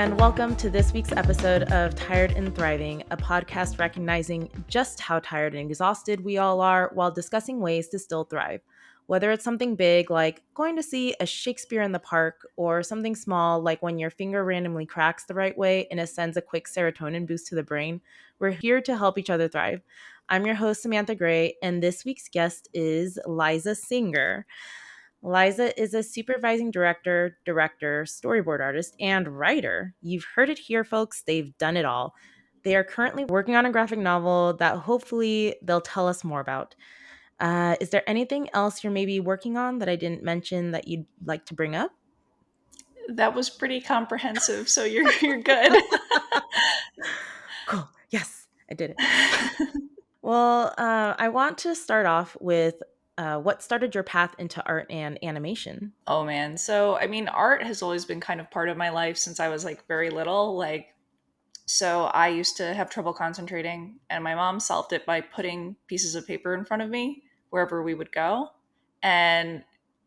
and welcome to this week's episode of Tired and Thriving, a podcast recognizing just how tired and exhausted we all are while discussing ways to still thrive. Whether it's something big like going to see a Shakespeare in the park, or something small like when your finger randomly cracks the right way and it sends a quick serotonin boost to the brain, we're here to help each other thrive. I'm your host, Samantha Gray, and this week's guest is Liza Singer. Liza is a supervising director, storyboard artist, and writer. You've heard it here, folks. They've done it all. They are currently working on a graphic novel that hopefully they'll tell us more about. Is there anything else you're maybe working on that I didn't mention that you'd like to bring up? That was pretty comprehensive, so you're good. Cool. Yes, I did it. Well, I want to start off with what started your path into art and animation? Oh man. So, I mean, art has always been kind of part of my life since I was like very little. So I used to have trouble concentrating, and my mom solved it by putting pieces of paper in front of me wherever we would go. And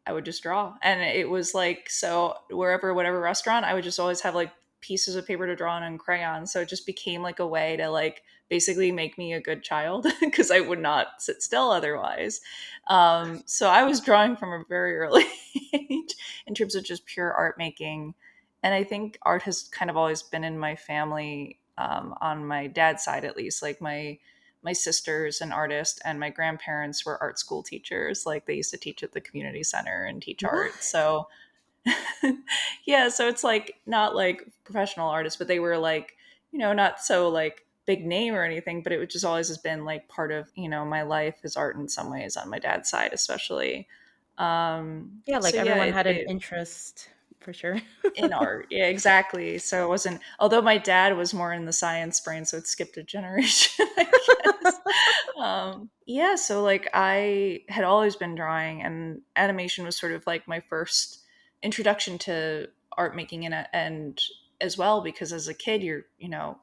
I would just draw. And it was like, so wherever, whatever restaurant, I would just always have like pieces of paper to draw on and crayons. So it just became like a way to like basically make me a good child because I would not sit still otherwise. So I was drawing from a very early age in terms of just pure art making. And I think art has kind of always been in my family, on my dad's side at least. Like my sister's an artist, and my grandparents were art school teachers. Like they used to teach at the community center and teach What? art. So yeah, so it's like not like professional artists, but they were like, not so like big name or anything, but it just always has been like part of, my life is art in some ways on my dad's side, especially. Yeah, So like yeah, everyone it, had an it interest for sure. in art. Yeah, exactly. So it wasn't, although my dad was more in the science brain, so it skipped a generation, I guess. Yeah, so like I had always been drawing, and animation was sort of like my first introduction to art making, and as well because as a kid you're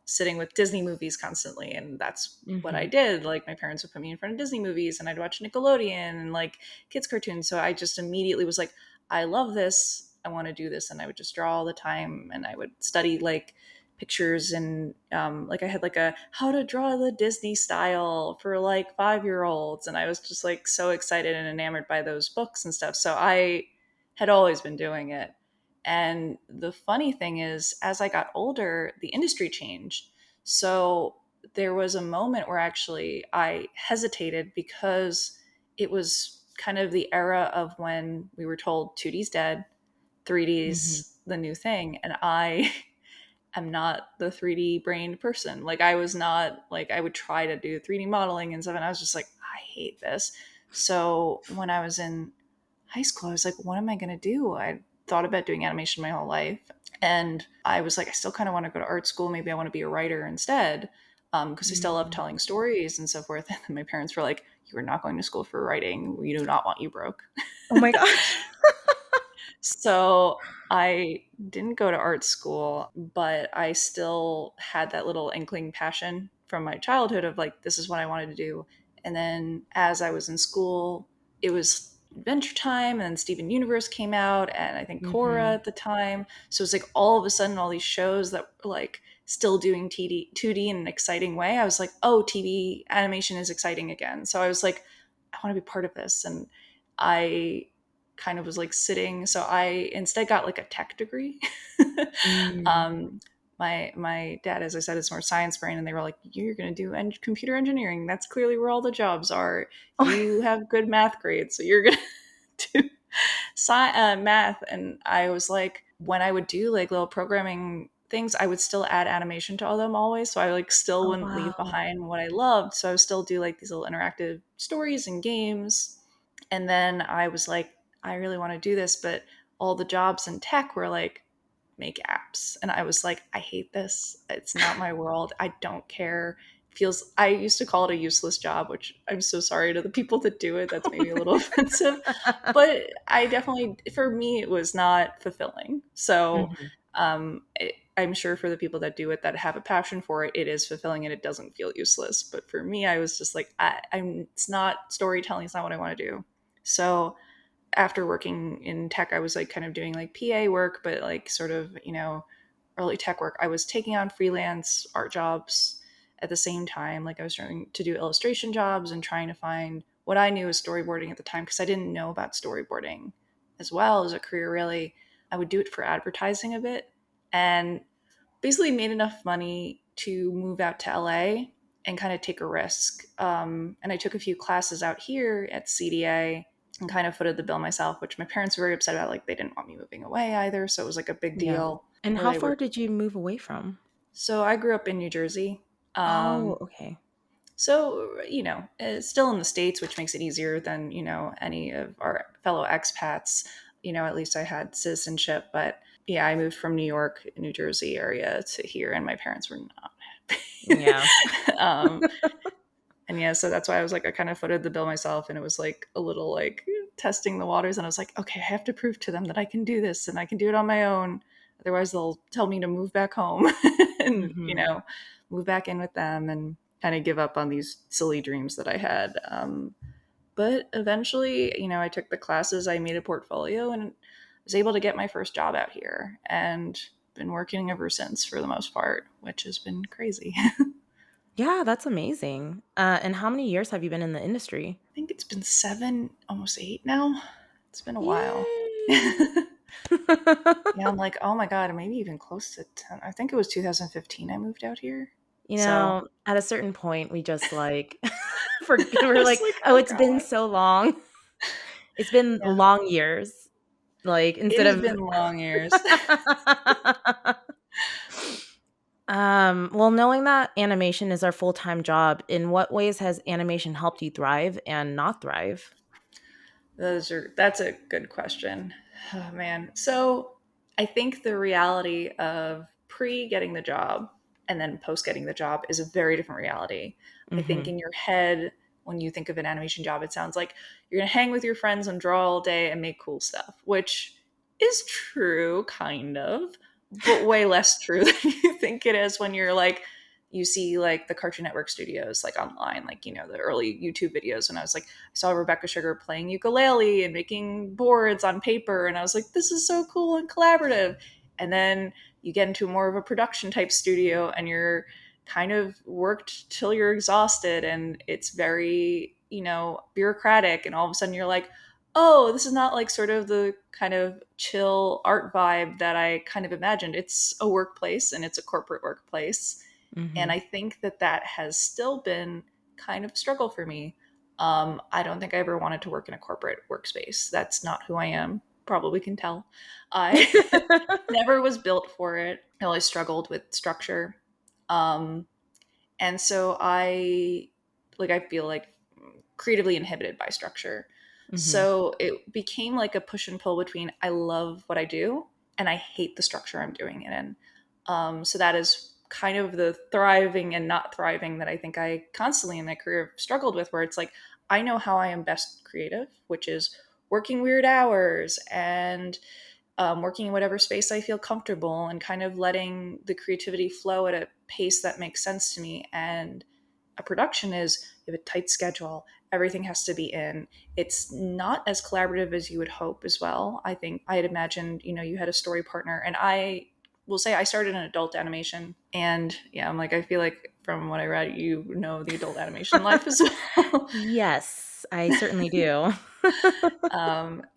sitting with Disney movies constantly, and that's what I Hmm. did. Like my parents would put me in front of Disney movies, and I'd watch Nickelodeon and like kids cartoons, so I just immediately was like, I love this, I want to do this. And I would just draw all the time, and I would study like pictures, and like I had like a how to draw the Disney style for like 5-year olds, and I was just like so excited and enamored by those books and stuff. So I had always been doing it. And the funny thing is, as I got older, the industry changed. So there was a moment where actually I hesitated because it was kind of the era of when we were told 2D's dead, Hmm. 3D's the new thing. And I am not the 3D brained person. Like I was not like, I would try to do 3D modeling and stuff, and I was just like, I hate this. So when I was in high school, I was like, what am I going to do? I thought about doing animation my whole life. And I was like, I still kind of want to go to art school. Maybe I want to be a writer instead. Because I still love telling stories and so forth. And my parents were like, you are not going to school for writing. We do not want you broke. Oh my gosh. So I didn't go to art school, but I still had that little inkling passion from my childhood of like, this is what I wanted to do. And then as I was in school, it was Adventure Time, and then Steven Universe came out, and I think Korra Hmm. at the time. So it's like all of a sudden, all these shows that were like still doing 2D in an exciting way. I was like, oh, TV animation is exciting again. So I was like, I want to be part of this. And I kind of was like sitting. So I instead got like a tech degree. Mm. um, my dad, as I said, is more science brain, and they were like, "You're going to do computer engineering. That's clearly where all the jobs are. Oh, You have good math grades, so you're going to do math." And I was like, when I would do like little programming things, I would still add animation to all them always. So I like still oh wouldn't leave wow. behind what I loved. So I would still do like these little interactive stories and games. And then I was like, I really want to do this, but all the jobs in tech were like, make apps. And I was like, I hate this. It's not my world. I don't care. Feels, I used to call it a useless job, which I'm so sorry to the people that do it. That's maybe a little offensive. But I definitely, for me, it was not fulfilling. So Mhm. I'm sure for the people that do it, that have a passion for it, it is fulfilling and it doesn't feel useless. But for me, I was just like, it's not storytelling. It's not what I want to do. So after working in tech, I was like kind of doing like PA work, but like sort of, early tech work, I was taking on freelance art jobs at the same time. Like I was trying to do illustration jobs and trying to find what I knew as storyboarding at the time, because I didn't know about storyboarding as well as a career, really. I would do it for advertising a bit, and basically made enough money to move out to LA and kind of take a risk. And I took a few classes out here at CDA and kind of footed the bill myself, which my parents were very upset about. Like they didn't want me moving away either. So it was like a big Yeah. deal And where how they far were. did you move away from? So I grew up in New Jersey. Oh, Um, okay. so, it's still in the States, which makes it easier than, any of our fellow expats. At least I had citizenship. But yeah, I moved from New York, New Jersey area to here, and my parents were not Yeah. happy. And yeah, so that's why I was like, I kind of footed the bill myself, and it was like a little like testing the waters. And I was like, okay, I have to prove to them that I can do this and I can do it on my own. Otherwise, they'll tell me to move back home and, Mhm. move back in with them and kind of give up on these silly dreams that I had. But eventually, I took the classes, I made a portfolio, and was able to get my first job out here and been working ever since for the most part, which has been crazy. Yeah, that's amazing. And how many years have you been in the industry? Think it's been 7, almost 8 now. It's been a while. Yay! Yeah, I'm like, oh my god, maybe even close to 10. I think it was 2015 I moved out here. So At a certain point, we just like we're it's like, like, "Oh, oh it's been god. so long." It's been Yeah, long years. Like it instead has of been long years. well, knowing that animation is our full-time job, in what ways has animation helped you thrive and not thrive? That's a good question. Oh man. So I think the reality of pre getting the job and then post getting the job is a very different reality. I think Mhm. in your head, when you think of an animation job, it sounds like you're gonna hang with your friends and draw all day and make cool stuff, which is true, kind of, but way less true than you think it is when you're like you see like the Cartoon Network studios like online, like the early YouTube videos when I was like I saw Rebecca Sugar playing ukulele and making boards on paper, and I was like, this is so cool and collaborative. And then you get into more of a production type studio and you're kind of worked till you're exhausted and it's very, bureaucratic. And all of a sudden you're like, oh, this is not like sort of the kind of chill art vibe that I kind of imagined. It's a workplace and it's a corporate workplace. And Mhm. I think that that has still been kind of a struggle for me. I don't think I ever wanted to work in a corporate workspace. That's not who I am. Probably can tell. I never was built for it. I always struggled with structure. Um, and so I feel like creatively inhibited by structure. Mhm. So it became like a push and pull between I love what I do and I hate the structure I'm doing it in. So that is kind of the thriving and not thriving that I think I constantly in my career struggled with, where it's like I know how I am best creative, which is working weird hours and working in whatever space I feel comfortable and kind of letting the creativity flow at a pace that makes sense to me. And a production is you have a tight schedule, everything has to be in. It's not as collaborative as you would hope as well. I think I had imagined, you had a story partner, and I will say I started in adult animation. And yeah, I'm like, I feel like from what I read, the adult animation life as well. Yes, I certainly do.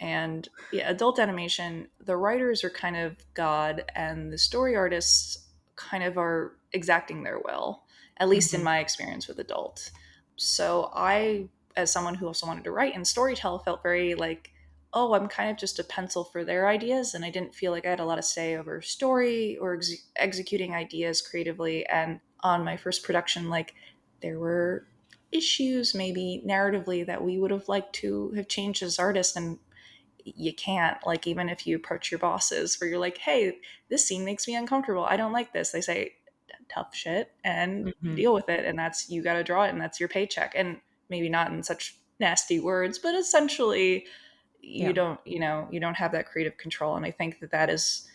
And yeah, adult animation, the writers are kind of God, and the story artists kind of are exacting their will, at least in Mhm. my experience with adult. So I, as someone who also wanted to write and storytell, felt very like, oh, I'm kind of just a pencil for their ideas. And I didn't feel like I had a lot of say over story or executing ideas creatively. And on my first production, like, there were issues maybe narratively that we would have liked to have changed as artists, and you can't, like, even if you approach your bosses where you're like, hey, this scene makes me uncomfortable, I don't like this, they say tough shit and Mhm. deal with it, and that's, you got to draw it and that's your paycheck. And maybe not in such nasty words, but essentially Yeah. you don't have that creative control. And I think that is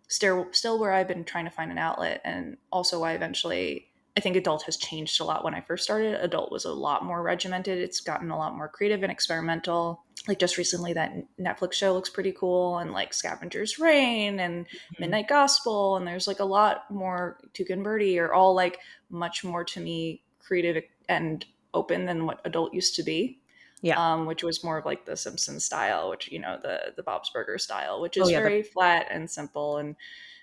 still where I've been trying to find an outlet, and also why eventually I think adult has changed a lot. When I first started, adult was a lot more regimented. It's gotten a lot more creative and experimental. Like just recently, that Netflix show looks pretty cool, and like Scavenger's Reign and Mhm. Midnight Gospel, and there's like a lot more. Tuca and Birdie are all like much more to me creative and open than what adult used to be. Yeah. Which was more of like the Simpsons style, which the Bob's Burger style, which Oh is yeah, very flat and simple and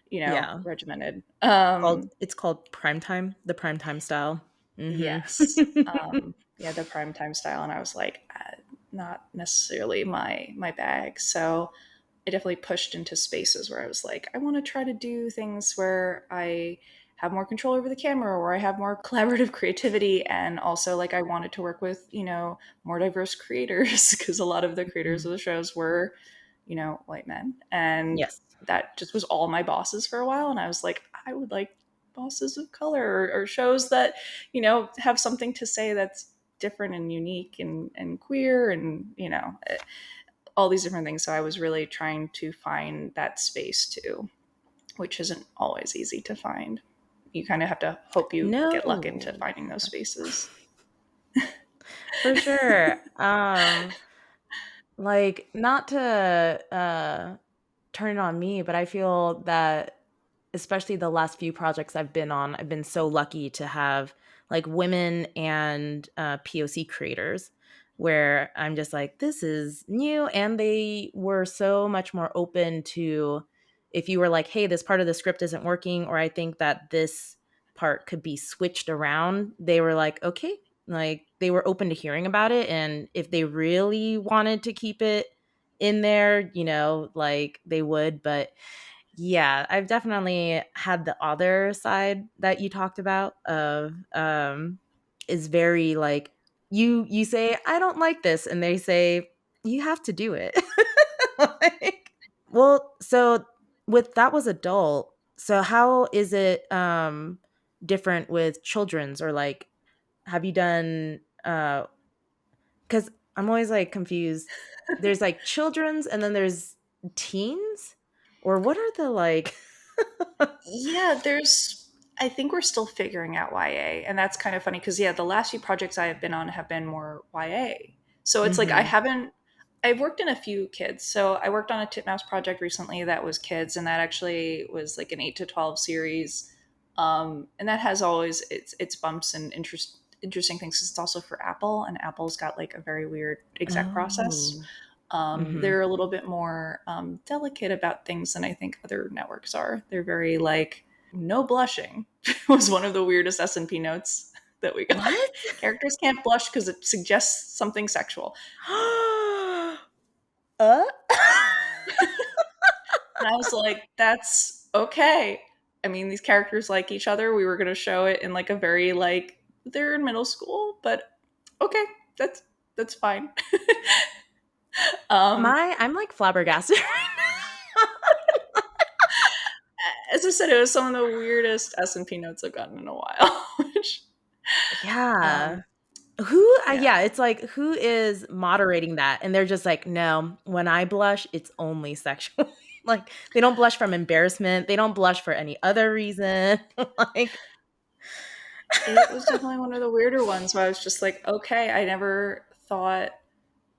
yeah. regimented. It's called Primetime, the Primetime style. Mhm. Yes. Yeah, the primetime style, and I was like, not necessarily my bag. So I definitely pushed into spaces where I was like, I want to try to do things where I have more control over the camera, where I have more collaborative creativity, and also like I wanted to work with more diverse creators because a lot of the creators Mhm. of the shows were white men, and Yes. that just was all my bosses for a while, and I was like, I would like bosses of color, or shows that have something to say that's different and unique and queer, and all these different things. So I was really trying to find that space too, which isn't always easy to find. You kind of have to hope you get luck into No. finding those spaces. For sure. Like, not to turn it on me, but I feel that especially the last few projects I've been on, I've been so lucky to have like women and POC creators where I'm just like, this is new. And they were so much more open to if you were like, hey, this part of the script isn't working, or I think that this part could be switched around, they were like, okay. Like they were open to hearing about it. And if they really wanted to keep it in there, like they would. But yeah, I've definitely had the other side that you talked about of is very like you say I don't like this and they say you have to do it. Like, well, so with that was adult. So how is it different with children's or like have you done cuz I'm always like confused. There's like children's and then there's teens or what are the like Yeah, I think we're still figuring out YA, and that's kind of funny because yeah, the last few projects I have been on have been more YA. So it's like Mhm. I've worked in a few kids. So I worked on a titmouse project recently that was kids, and that actually was like an 8 to 12 series. And that has always its bumps and interesting things 'cause it's also for Apple, and Apple's got like a very weird exec process. Oh. Mhm. They're a little bit more delicate about things than I think other networks are. They're very like no blushing was one of the weirdest S&P notes that we got. What? Characters can't blush because it suggests something sexual. Uh? And I was like, that's okay. I mean, these characters like each other. We were going to show it in like a very like they're in middle school, but okay, that's fine. um, I'm like flabbergasted right as I said, it was some of the weirdest S&P notes I've gotten in a while. Which, now. Yeah. um, yeah, Yeah, it's like who is moderating that? And they're just like, "No, when I blush, it's only sexual." Like they don't blush from embarrassment. They don't blush for any other reason. Like it was definitely one of the weirder ones where I was just like, okay, I never thought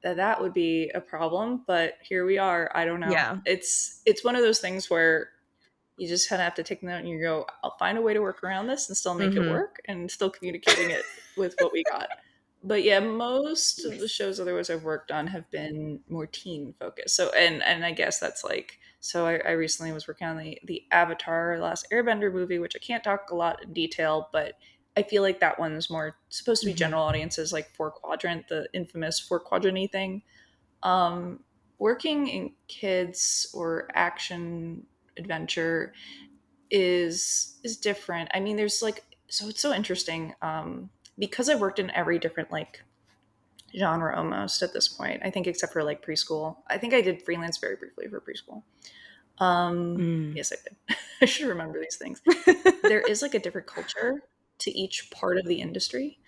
that would be a problem, but here we are. I don't know. yeah. It's one of those things where you just kind of have to take note and you go, I'll find a way to work around this and still make it Mhm. work and still communicating it with what we got. But yeah, most of the Nice. shows otherwise I've worked on have been more teen focused. So and I guess that's like so I recently was working on the Avatar Last Airbender movie, which I can't talk a lot in detail, but I feel like that one's more supposed to be Mhm. general audiences, like four quadrant, the infamous four quadrant thing. Um, Working in kids or action adventure is different. I mean, there's like so it's so interesting because I worked in every different like genre almost at this point. I think except for like preschool. I think I did freelance very briefly for preschool. Mm. Yes, I did. I should remember these things. There is like a different culture to each part of the industry.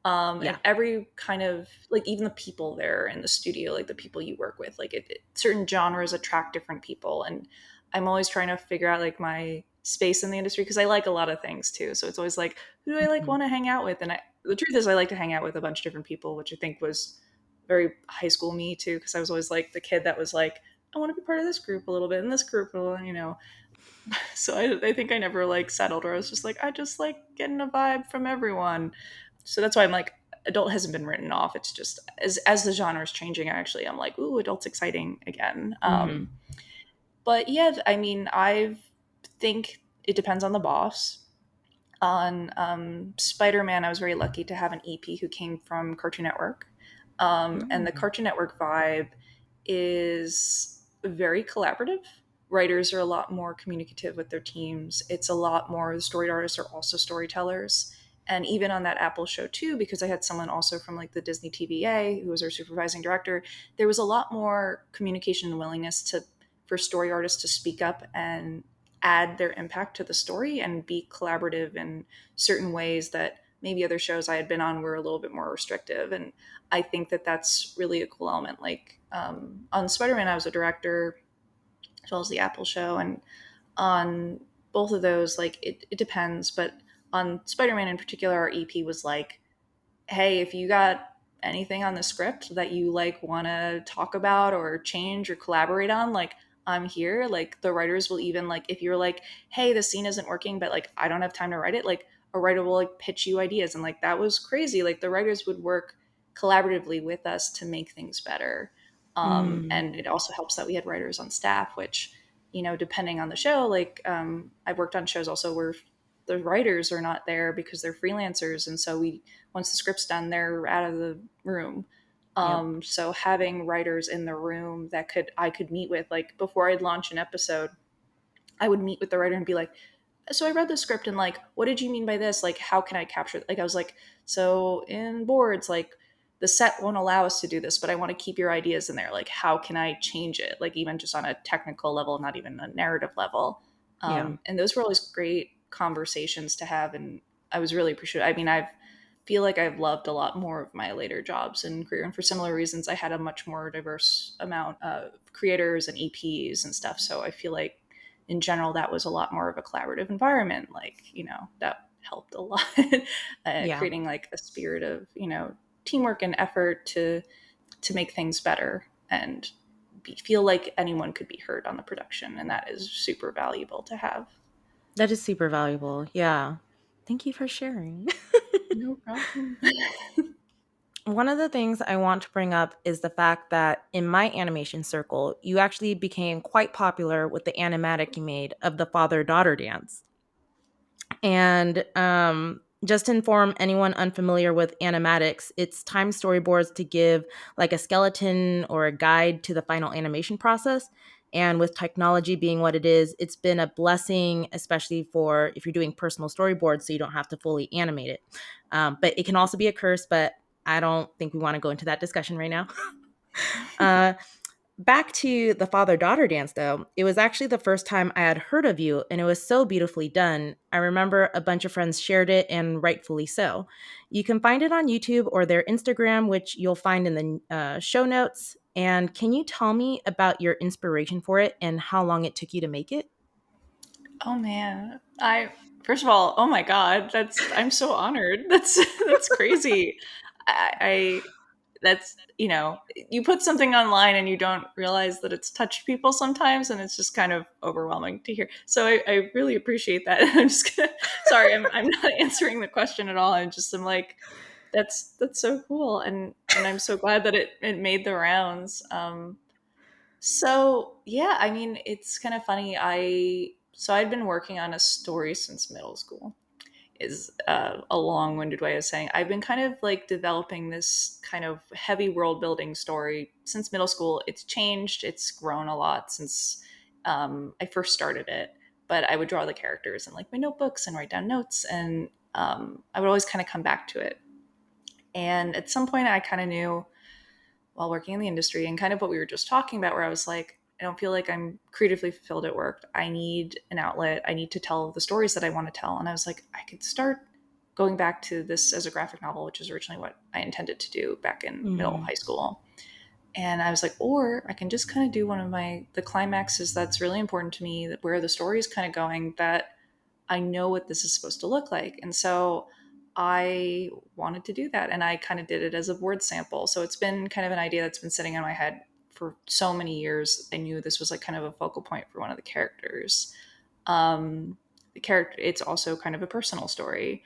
And Yeah. every kind of like even the people there in the studio, like the people you work with, like certain genres attract different people, and I'm always trying to figure out like my space in the industry because I like a lot of things too. So it's always like, who do I like Mhm. want to hang out with? And the truth is, I like to hang out with a bunch of different people, which I think was very high school me too, because I was always like the kid that was like, I want to be part of this group a little bit and this group, you know. So I think I never like settled, or I was just like, I just like getting a vibe from everyone. So that's why I'm like, adult hasn't been written off. It's just as the genre is changing, actually, I'm like, ooh, adult's exciting again. Mhm. But yeah, I mean, I think it depends on the boss. On Spider-Man, I was very lucky to have an EP who came from Cartoon Network. And the Mm. Cartoon Network vibe is very collaborative. Writers are a lot more communicative with their teams. It's a lot more, the story artists are also storytellers. And even on that Apple show too, because I had someone also from like the Disney TVA who was our supervising director, there was a lot more communication and willingness to for story artists to speak up and add their impact to the story and be collaborative in certain ways that maybe other shows I had been on were a little bit more restrictive. And I think that that's really a cool element. Like on Spider-Man, I was a director as well as the Apple show, and on both of those, like it depends. But on Spider-Man in particular, our EP was like, hey, if you got anything on the script that you like want to talk about or change or collaborate on, like I'm here. Like the writers will even like if you're like, hey, the scene isn't working, but like I don't have time to write it, like a writer will like pitch you ideas. And like that was crazy. Like the writers would work collaboratively with us to make things better. Mm. And it also helps that we had writers on staff, which, depending on the show, like I've worked on shows also where the writers are not there because they're freelancers. And so once the script's done, they're out of the room. Yep. So having writers in the room that I could meet with, like before I'd launch an episode, I would meet with the writer and be like, so I read the script and like, what did you mean by this? Like, how can I capture it? Like, I was like, so in boards, like the set won't allow us to do this, but I want to keep your ideas in there. Like, how can I change it? Like, even just on a technical level, not even a narrative level. Yeah. And those were always great conversations to have. And I was really appreciative. I mean, I feel like I've loved a lot more of my later jobs and career. And for similar reasons, I had a much more diverse amount of creators and EPs and stuff. So I feel like in general, that was a lot more of a collaborative environment. Like, that helped a lot, Yeah. creating like a spirit of, teamwork and effort to make things better and feel like anyone could be heard on the production. And that is super valuable to have. That is super valuable. Yeah. Thank you for sharing. No problem. One of the things I want to bring up is the fact that in my animation circle, you actually became quite popular with the animatic you made of the father daughter dance. And just to inform anyone unfamiliar with animatics, it's time storyboards to give like a skeleton or a guide to the final animation process. And with technology being what it is, it's been a blessing, especially for if you're doing personal storyboards, so you don't have to fully animate it. But it can also be a curse, but I don't think we want to go into that discussion right now. uh, Back to the father daughter dance, though, it was actually the first time I had heard of you, and it was so beautifully done. I remember a bunch of friends shared it, and rightfully so. You can find it on YouTube or their Instagram, which you'll find in the show notes. And can you tell me about your inspiration for it and how long it took you to make it? Oh man. I First of all, oh my god, I'm so honored. That's crazy. I that's you put something online and you don't realize that it's touched people sometimes, and it's just kind of overwhelming to hear. So I really appreciate that. I'm just gonna sorry, I'm not answering the question at all. I'm like, that's so cool, and I'm so glad that it made the rounds. So yeah, I mean, it's kind of funny. I'd been working on a story since middle school. Is a long-winded way of saying I've been kind of like developing this kind of heavy world building story since middle school. It's changed. It's grown a lot since I first started it. But I would draw the characters in like my notebooks and write down notes, and I would always kind of come back to it. And at some point, I kind of knew while working in the industry and kind of what we were just talking about, where I was like, I don't feel like I'm creatively fulfilled at work. I need an outlet. I need to tell the stories that I want to tell. And I was like, I could start going back to this as a graphic novel, which is originally what I intended to do back in middle Mm. high school. And I was like, or I can just kind of do one of the climaxes that's really important to me, that where the story is kind of going, that I know what this is supposed to look like. And so I wanted to do that. And I kind of did it as a board sample. So it's been kind of an idea that's been sitting in my head for so many years. I knew this was like kind of a focal point for one of the characters. The character, it's also kind of a personal story.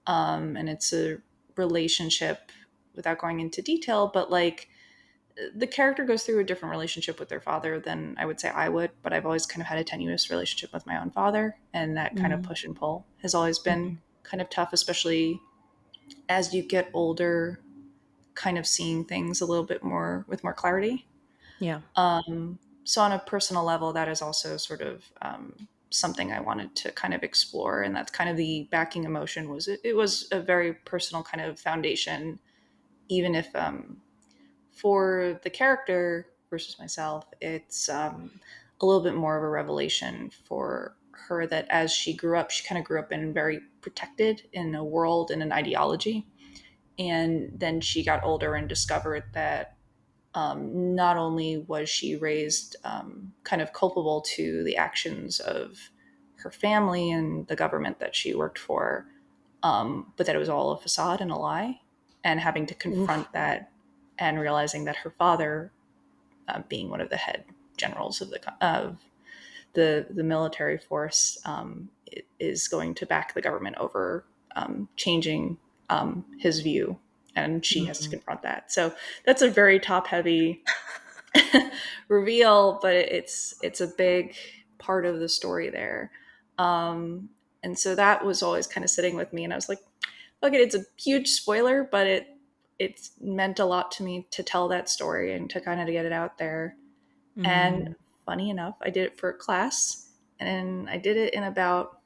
And it's a relationship, without going into detail, but like the character goes through a different relationship with their father than I would say I would, but I've always kind of had a tenuous relationship with my own father, and that kind of Mm-hmm. push and pull has always been kind of tough, especially as you get older, kind of seeing things a little bit more with more clarity. Yeah. So on a personal level, that is also sort of something I wanted to kind of explore, and that's kind of the backing emotion. Was it was a very personal kind of foundation, even if for the character versus myself, it's a little bit more of a revelation for her, that as she grew up, she kind of grew up in very protected in a world and an ideology. And then she got older and discovered that not only was she raised kind of culpable to the actions of her family and the government that she worked for, but that it was all a facade and a lie. And having to Oof. confront that and realizing that her father, being one of the head generals of the military force, is going to back the government over changing his view, and she has to Mhm. confront that. So that's a very top heavy reveal, but it's a big part of the story there. And so that was always kind of sitting with me, and I was like, okay, it's a huge spoiler, but it's meant a lot to me to tell that story and to kind of get it out there. And Mm. funny enough, I did it for a class, and I did it in about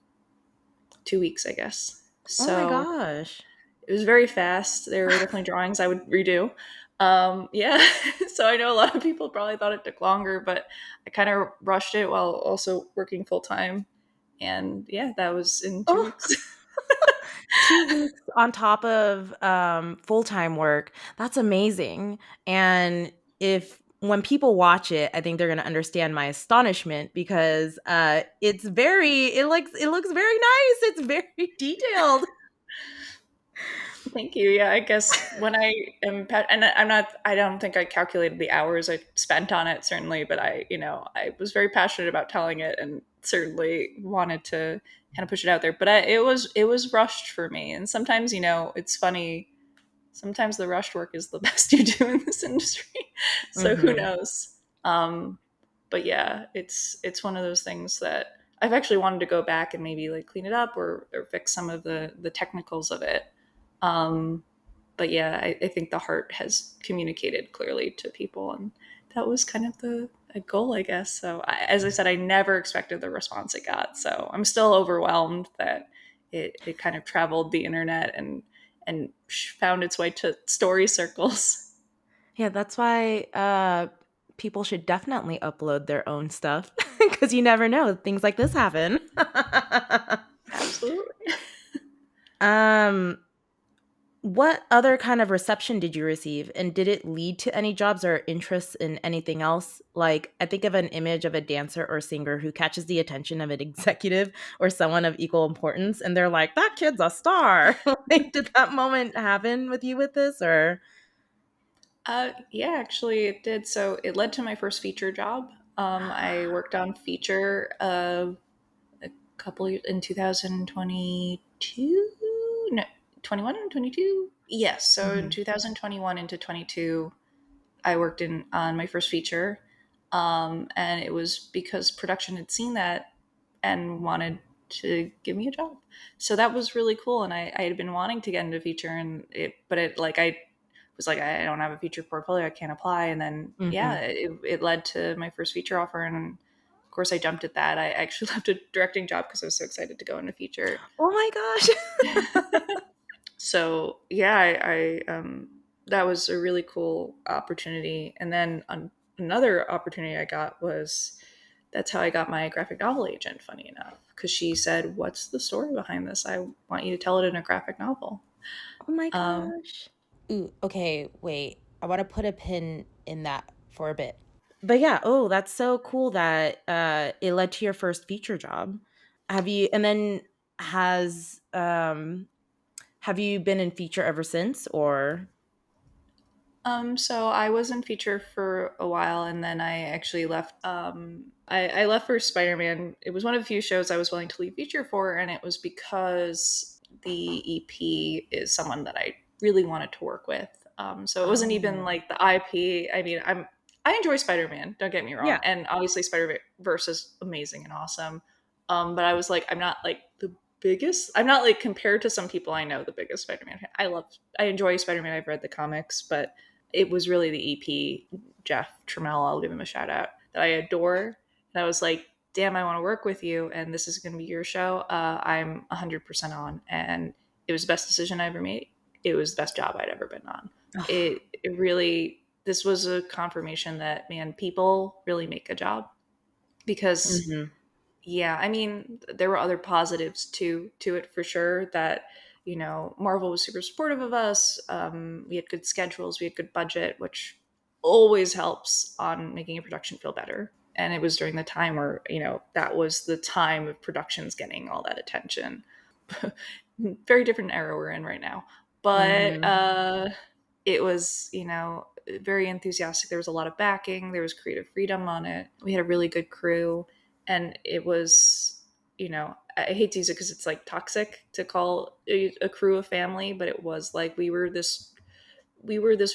2 weeks, I guess. Oh my So gosh. it was very fast. There were definitely drawings I would redo. Yeah, so I know a lot of people probably thought it took longer, but I kind of rushed it while also working full time. And yeah, that was in two Oh, weeks. 2 weeks on top of, full-time work. That's amazing, and if when people watch it, I think they're gonna understand my astonishment because, it looks very nice, it's very detailed. Thank you. Yeah, I guess when I am, and I'm not, I don't think I calculated the hours I spent on it, certainly, but I was very passionate about telling it and certainly wanted to kind of push it out there. But it was rushed for me. And sometimes, it's funny, sometimes the rushed work is the best you do in this industry. So who Mhm. knows? But yeah, it's one of those things that I've actually wanted to go back and maybe like clean it up, or fix some of the technicals of it. Um, but yeah, I think the heart has communicated clearly to people, and that was kind of the a goal, I guess. So, as I said, I never expected the response it got. So I'm still overwhelmed that it kind of traveled the internet and found its way to story circles. Yeah, that's why, people should definitely upload their own stuff because you never know, things like this happen. Absolutely. Um, what other kind of reception did you receive, and did it lead to any jobs or interests in anything else? Like, I think of an image of a dancer or singer who catches the attention of an executive or someone of equal importance, and they're like, "That kid's a star." Like, did that moment happen with you with this, or Yeah, actually, it did. So it led to my first feature job. I worked on feature a couple years in 2022. No, 21 and 22. Yes, so in Mhm, 2021 into 22, I worked in on my first feature, and it was because production had seen that and wanted to give me a job. So that was really cool, and I had been wanting to get into feature, but it like I was like, I don't have a feature portfolio, I can't apply. And then yeah, mhm. it led to my first feature offer, and of course I jumped at that. I actually left a directing job because I was so excited to go into feature. Oh my gosh. So yeah, that was a really cool opportunity. And then another opportunity I got was, that's how I got my graphic novel agent, funny enough, because she said, what's the story behind this? I want you to tell it in a graphic novel. Oh my um, gosh. Ooh, okay, wait. I wanna put a pin in that for a bit. But yeah, oh, that's so cool that it led to your first feature job. Have you and then has have you been in feature ever since or So I was in feature for a while, and then I actually left. I left for Spider Man. It was one of the few shows I was willing to leave feature for, and it was because the EP is someone that I really wanted to work with. So it wasn't even Oh. like the IP. I mean, I enjoy Spider Man. Don't get me wrong, Yeah. and obviously Spider Verse is amazing and awesome. But I was like, I'm not like the biggest. I'm not like compared to some people I know the biggest Spider Man fan. I enjoy Spider Man. I've read the comics, but it was really the EP, Jeff Tremell, I'll give him a shout out, that I adore. And I was like, damn, I want to work with you. And this is going to be your show. I'm 100% on. And it was the best decision I ever made. It was the best job I'd ever been on. It really, this was a confirmation that, man, people really make a job because Mhm. yeah, I mean, there were other positives to it for sure. That Marvel was super supportive of us. We had good schedules, we had good budget, which always helps on making a production feel better. And it was during the time where that was the time of productions getting all that attention. Very different era we're in right now, but Mhm. it was very enthusiastic. There was a lot of backing. There was creative freedom on it. We had a really good crew, and it was I hate to use it because it's like toxic to call a crew a family, but it was like we were this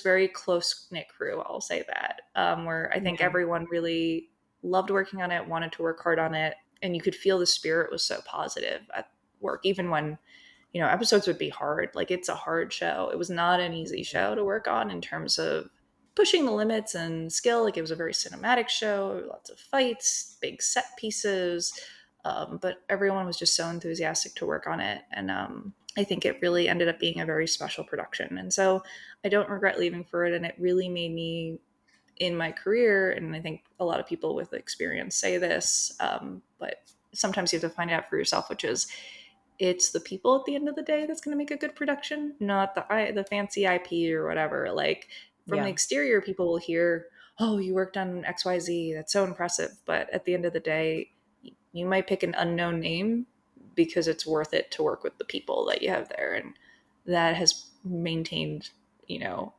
very close knit crew. I'll say that, where I think Yeah. everyone really loved working on it, wanted to work hard on it, and you could feel the spirit was so positive at work, even when episodes would be hard. Like, it's a hard show. It was not an easy show to work on in terms of pushing the limits and skill. Like, it was a very cinematic show, lots of fights, big set pieces. But everyone was just so enthusiastic to work on it. And I think it really ended up being a very special production. And so I don't regret leaving for it. And it really made me in my career. And I think a lot of people with experience say this, but sometimes you have to find out for yourself, which is it's the people at the end of the day that's going to make a good production, not the fancy IP or whatever. Like, from the Yeah. exterior, people will hear, "Oh, you worked on XYZ. That's so impressive." But at the end of the day, you might pick an unknown name because it's worth it to work with the people that you have there, and that has maintained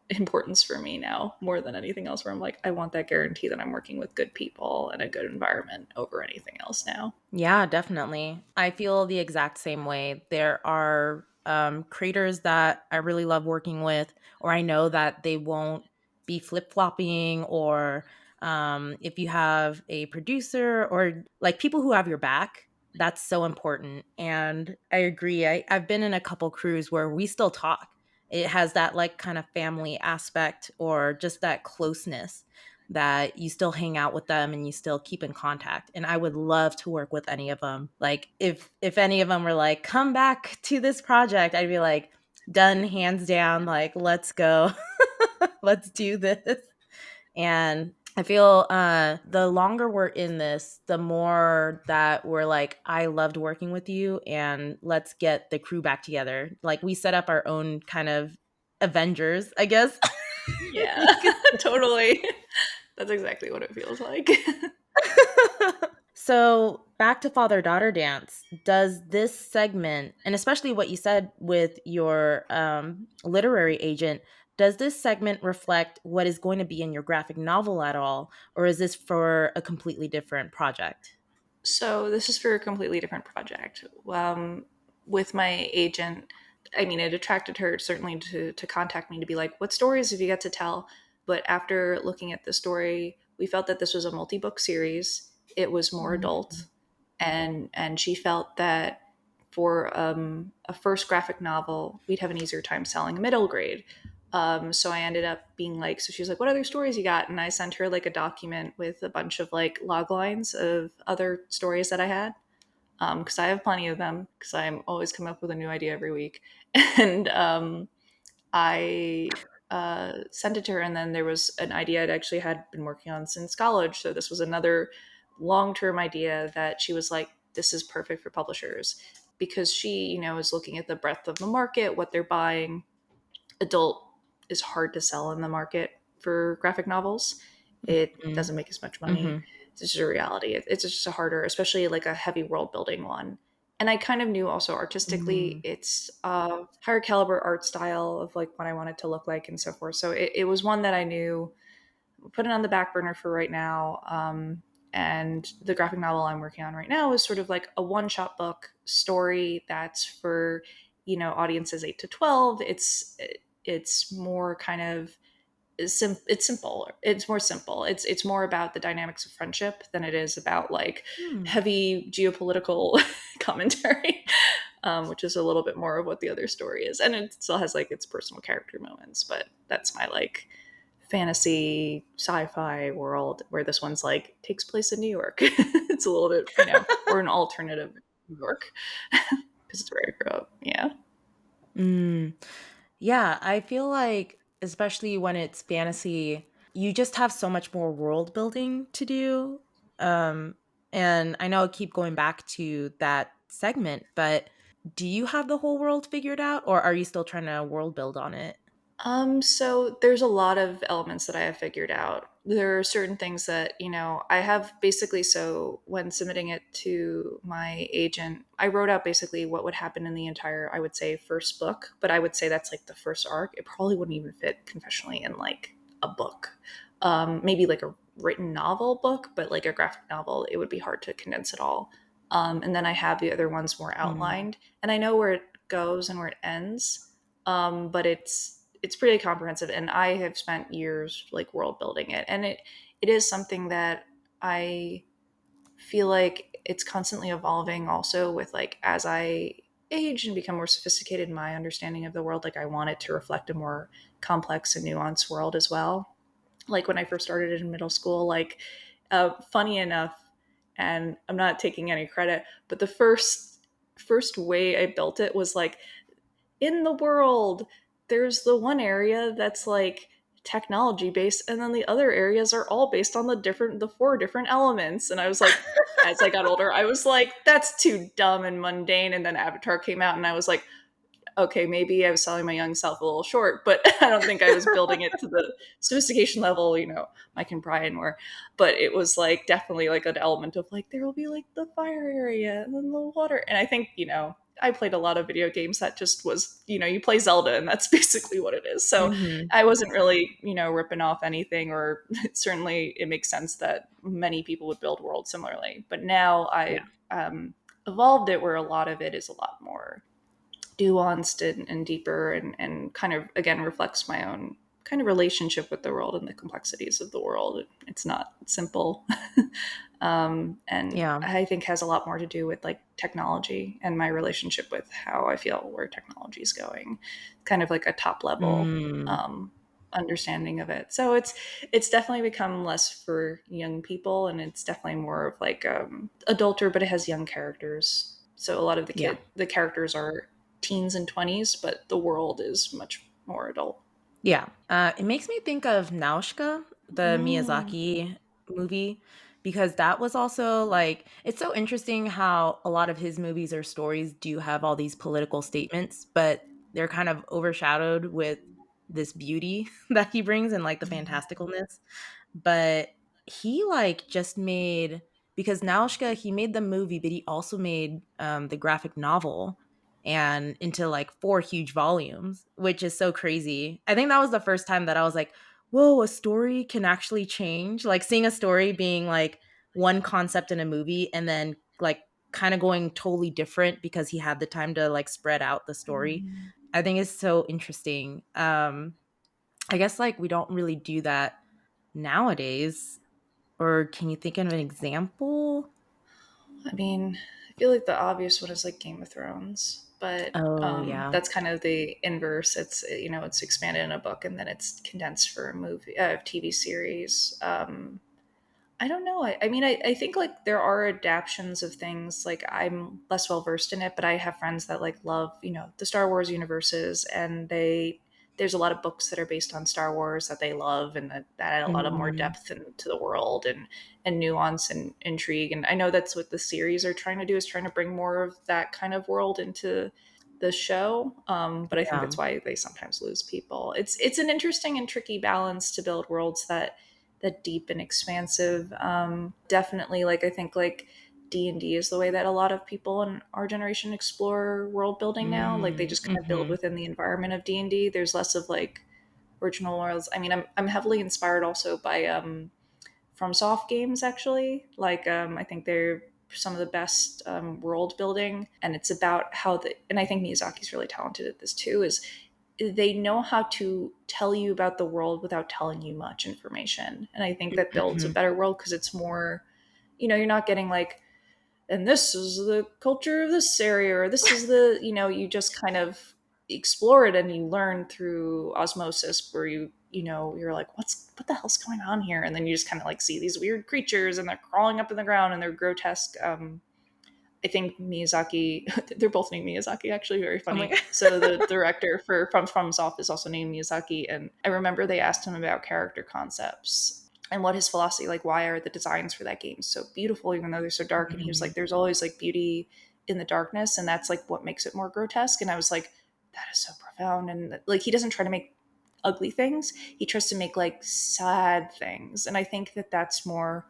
importance for me now more than anything else, where I'm like, I want that guarantee that I'm working with good people and a good environment over anything else now. Yeah, definitely. I feel the exact same way. There are creators that I really love working with, or I know that they won't be flip flopping, or if you have a producer or like people who have your back, that's so important. And I agree. I've been in a couple crews where we still talk. It has that like kind of family aspect or just that closeness that you still hang out with them and you still keep in contact. And I would love to work with any of them. Like if any of them were like, "Come back to this project," I'd be like, "Done, hands down, like let's go." Let's do this. And I feel the longer we're in this, the more that we're like, I loved working with you and let's get the crew back together. Like we set up our own kind of Avengers, I guess. Yeah, You could totally. That's exactly what it feels like. So back to father daughter dance. Does this segment, and especially what you said with your literary agent, does this segment reflect what is going to be in your graphic novel at all, or is this for a completely different project? So this is for a completely different project. With my agent, I mean, it attracted her certainly to contact me to be like, "What stories have you got to tell?" But after looking at the story, we felt that this was a multi-book series. It was more adult, Mhm. and she felt that for a first graphic novel, we'd have an easier time selling a middle grade. So I ended up being like, so she was like, "What other stories you got?" And I sent her like a document with a bunch of like log lines of other stories that I had, because I have plenty of them, because I'm always coming up with a new idea every week. And I sent it to her, and then there was an idea I'd actually had been working on since college. So this was another long term idea that she was like, "This is perfect for publishers," because she, is looking at the breadth of the market, what they're buying. Adult is hard to sell in the market for graphic novels. It Mm-hmm. doesn't make as much money. Mm-hmm. It's just a reality. It's just a harder, especially like a heavy world building one. And I kind of knew also artistically, Mm. it's a higher caliber art style of like what I wanted to look like and so forth. So it was one that I knew, put it on the back burner for right now. And the graphic novel I'm working on right now is sort of like a one shot book story that's for, audiences 8 to 12. It's more kind of it's simple. It's more simple. It's more about the dynamics of friendship than it is about like Hmm. heavy geopolitical commentary, which is a little bit more of what the other story is. And it still has like its personal character moments, but that's my like fantasy sci-fi world where this one's like takes place in New York. It's a little bit, or an alternative New York because it's where I grew up. Yeah. Mm. Yeah, I feel like, especially when it's fantasy, you just have so much more world building to do. Um, and I know I keep going back to that segment, but do you have the whole world figured out, or are you still trying to world build on it? So there's a lot of elements that I have figured out. There are certain things that, I have basically, so when submitting it to my agent, I wrote out basically what would happen in the entire, I would say, first book, but I would say that's like the first arc. It probably wouldn't even fit confessionally in like a book. Maybe like a written novel book, but like a graphic novel, it would be hard to condense it all. And then I have the other ones more Mm. outlined, and I know where it goes and where it ends, but it's pretty comprehensive, and I have spent years like world building it, and it is something that I feel like it's constantly evolving also with like as I age and become more sophisticated in my understanding of the world. Like I want it to reflect a more complex and nuanced world as well. Like when I first started in middle school, like funny enough, and I'm not taking any credit, but the first way I built it was like, in the world, there's the one area that's like technology based, and then the other areas are all based on the four different elements. And I was like, as I got older, I was like, that's too dumb and mundane. And then Avatar came out, and I was like, okay, maybe I was selling my young self a little short, but I don't think I was building it to the sophistication level, Mike and Brian were. But it was like definitely like an element of like, there will be like the fire area and then the water. And I think, I played a lot of video games that just was, you play Zelda and that's basically what it is. So Hmm. I wasn't really, ripping off anything, or certainly it makes sense that many people would build worlds similarly. But now Yeah. I've evolved it where a lot of it is a lot more nuanced and deeper, and kind of again reflects my own kind of relationship with the world and the complexities of the world. It's not simple. And Yeah. I think has a lot more to do with like technology and my relationship with how I feel where technology is going, kind of like a top level Mm. understanding of it. So it's definitely become less for young people, and it's definitely more of like adulter, but it has young characters. So a lot of Yeah. the characters are teens and 20s, but the world is much more adult. Yeah. It makes me think of Nausicaa, the Mm. Miyazaki movie, because that was also like, it's so interesting how a lot of his movies or stories do have all these political statements, but they're kind of overshadowed with this beauty that he brings and like the fantasticalness. But he like just made, because Nausicaa, he made the movie, but he also made the graphic novel and into like four huge volumes, which is so crazy. I think that was the first time that I was like, whoa, a story can actually change. Like seeing a story being like one concept in a movie and then like kind of going totally different because he had the time to like spread out the story. I think is so interesting. I guess like we don't really do that nowadays. Or can you think of an example? I mean, I feel like the obvious one is like Game of Thrones, but Oh, yeah. that's kind of the inverse. It's it's expanded in a book and then it's condensed for a movie, TV series. I don't know. I mean, I think like there are adaptions of things. Like I'm less well versed in it, but I have friends that like love, the Star Wars universes, and there's a lot of books that are based on Star Wars that they love, and that add a lot of more Mm. depth into the world and nuance and intrigue. And I know that's what the series are trying to do, is trying to bring more of that kind of world into. the show. But I think Yeah. that's why they sometimes lose people. It's an interesting and tricky balance to build worlds that deep and expansive. Definitely, like I think like D&D is the way that a lot of people in our generation explore world building now. Like they just kind of build Mm-hmm. within the environment of D&D. There's less of like original worlds. I mean, I'm heavily inspired also by from soft games actually. Like I think they're some of the best world building, and it's about how the and I think Miyazaki's really talented at this too. Is they know how to tell you about the world without telling you much information, and I think that builds a Mm-hmm. better world because it's more, you're not getting like, and this is the culture of this area, or this is the, you just kind of explore it and you learn through osmosis, where you're like, what the hell's going on here, and then you just kind of like see these weird creatures and they're crawling up in the ground and they're grotesque. I think Miyazaki, they're both named Miyazaki, actually, very Oh my funny. god. So the director for From Soft is also named Miyazaki. And I remember they asked him about character concepts and what his philosophy, like why are the designs for that game so beautiful, even though they're so dark? And he was like, there's always like beauty in the darkness, and that's like what makes it more grotesque. And I was like, that is so profound. And like, he doesn't try to make ugly things. He tries to make like sad things. And I think that that's more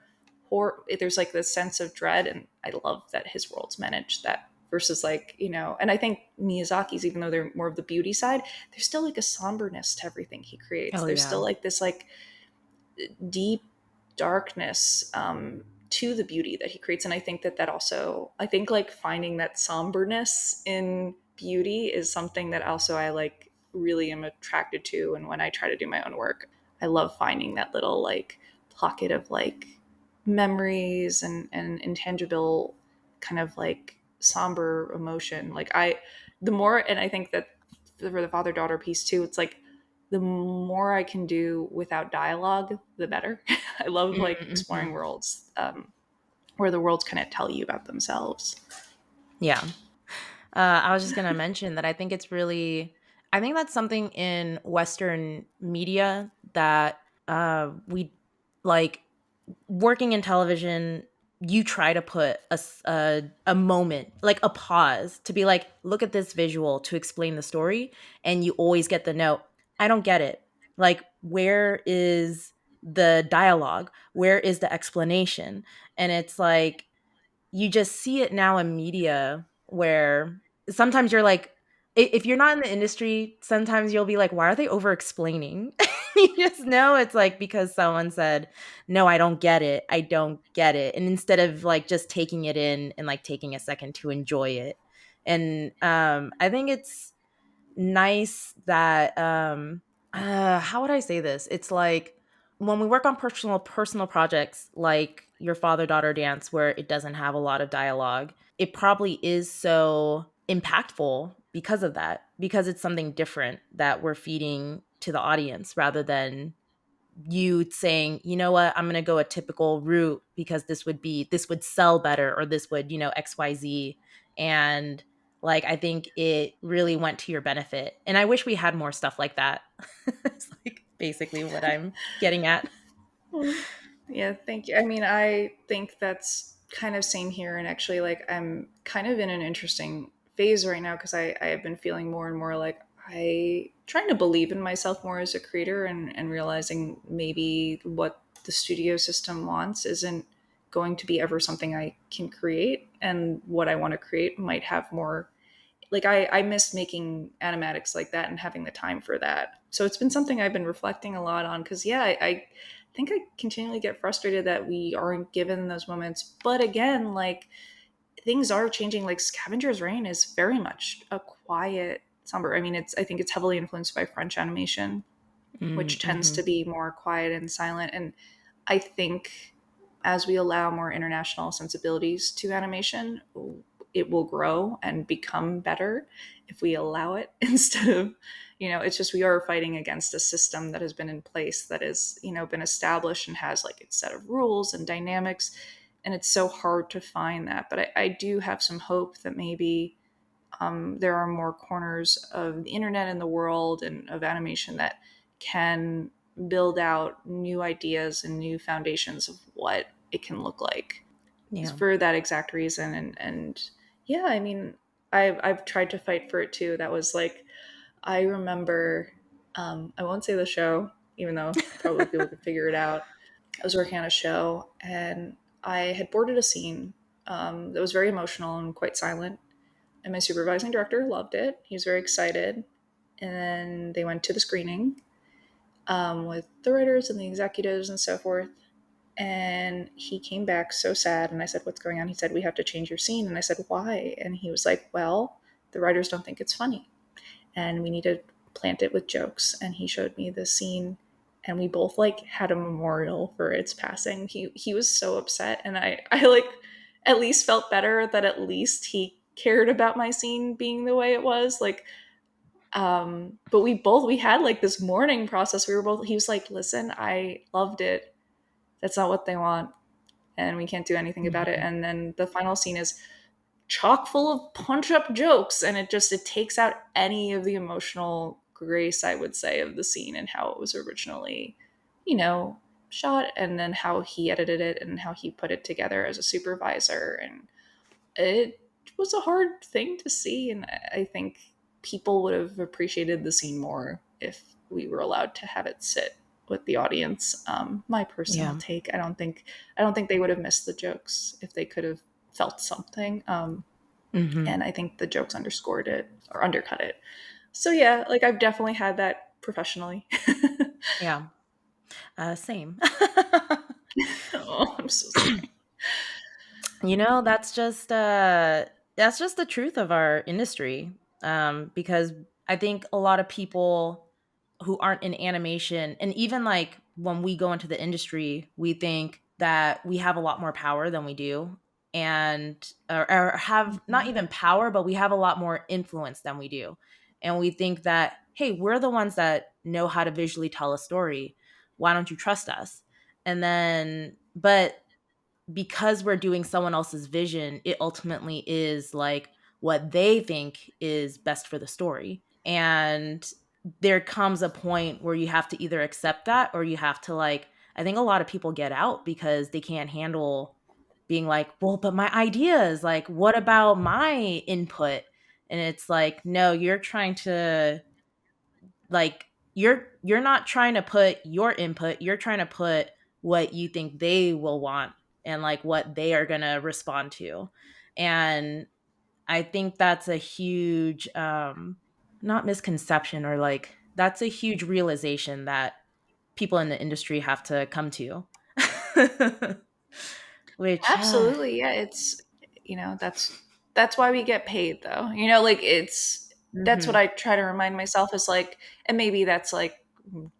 there's like this sense of dread, and I love that his worlds manage that versus like, and I think Miyazaki's, even though they're more of the beauty side, there's still like a somberness to everything he creates. Oh There's yeah. still like this like deep darkness to the beauty that he creates. And I think that also, I think like finding that somberness in beauty is something that also I like really am attracted to. And when I try to do my own work, I love finding that little like pocket of like memories and intangible kind of like somber emotion. Like the more, and I think that for the father daughter piece too, it's like the more I can do without dialogue, the better. I love like Mm-hmm. exploring worlds where the worlds kind of tell you about themselves. Yeah. I was just gonna mention that I think that's something in Western media that we like working in television. You try to put a moment, like a pause, to be like, look at this visual to explain the story, and you always get the note. I don't get it. Like, where is the dialogue? Where is the explanation? And it's like you just see it now in media where sometimes you're like, if you're not in the industry, sometimes you'll be like, why are they over explaining? You just know it's like because someone said, no, I don't get it. I don't get it. And instead of like just taking it in and like taking a second to enjoy it. And I think it's nice that how would I say this? It's like when we work on personal projects like your father daughter dance where it doesn't have a lot of dialogue, it probably is so impactful because of that, because it's something different that we're feeding to the audience rather than you saying, you know what, I'm going to go a typical route because this would sell better, or this would, XYZ. And like, I think it really went to your benefit. And I wish we had more stuff like that. It's like basically what I'm getting at. Mm. Yeah, thank you. I mean, I think that's kind of same here. And actually, like, I'm kind of in an interesting phase right now because I have been feeling more and more like trying to believe in myself more as a creator, and realizing maybe what the studio system wants isn't going to be ever something I can create. And what I want to create might have more, like I miss making animatics like that and having the time for that. So it's been something I've been reflecting a lot on because yeah, I think I continually get frustrated that we aren't given those moments. But again, like things are changing. Like Scavenger's Reign is very much a quiet somber. I mean, I think it's heavily influenced by French animation, which tends Mm-hmm. to be more quiet and silent. And I think as we allow more international sensibilities to animation, it will grow and become better if we allow it instead of, it's just we are fighting against a system that has been in place, that has, been established and has like its set of rules and dynamics. And it's so hard to find that. But I do have some hope that maybe there are more corners of the internet and the world and of animation that can build out new ideas and new foundations of what it can look like Yeah. for that exact reason. And yeah, I mean, I've tried to fight for it too. That was like, I remember, I won't say the show, even though probably people could figure it out. I was working on a show and I had boarded a scene that was very emotional and quite silent. And my supervising director loved it. He was very excited. And then they went to the screening with the writers and the executives and so forth. And he came back so sad. And I said, "What's going on?" He said, "We have to change your scene." And I said, "Why?" And he was like, "Well, the writers don't think it's funny. And we need to plant it with jokes." And he showed me the scene and we both like had a memorial for its passing. He was so upset and I like at least felt better that at least he cared about my scene being the way it was. Like but we had like this mourning process. We were both He was like, "Listen, I loved it. That's not what they want and we can't do anything about it." Mhm. And then the final scene is chock full of punch up jokes and it takes out any of the emotional grace, I would say, of the scene and how it was originally, you know, shot, and then how he edited it and how he put it together as a supervisor. And it was a hard thing to see, and I think people would have appreciated the scene more if we were allowed to have it sit with the audience. My personal Yeah. take: I don't think they would have missed the jokes if they could have felt something. Hmm. And I think the jokes underscored it or undercut it. So yeah, like I've definitely had that professionally. Yeah. Same. Oh, I'm so sorry. You know, that's just the truth of our industry. Because I think a lot of people who aren't in animation, and even like when we go into the industry, we think that we have a lot more power than we do, and or have not Mhm. even power, but we have a lot more influence than we do. And we think that, hey, we're the ones that know how to visually tell a story. Why don't you trust us? And then, but because we're doing someone else's vision, it ultimately is like what they think is best for the story. And there comes a point where you have to either accept that or you have to like, I think a lot of people get out because they can't handle being like, well, but my ideas, like, what about my input? And it's like, no, you're trying to like you're not trying to put your input, you're trying to put what you think they will want and like what they are going to respond to. And I think that's a huge not misconception, or like that's a huge realization that people in the industry have to come to. Which Absolutely. Yeah, it's that's why we get paid though. Like that's what mhm, I try to remind myself is like, and maybe that's like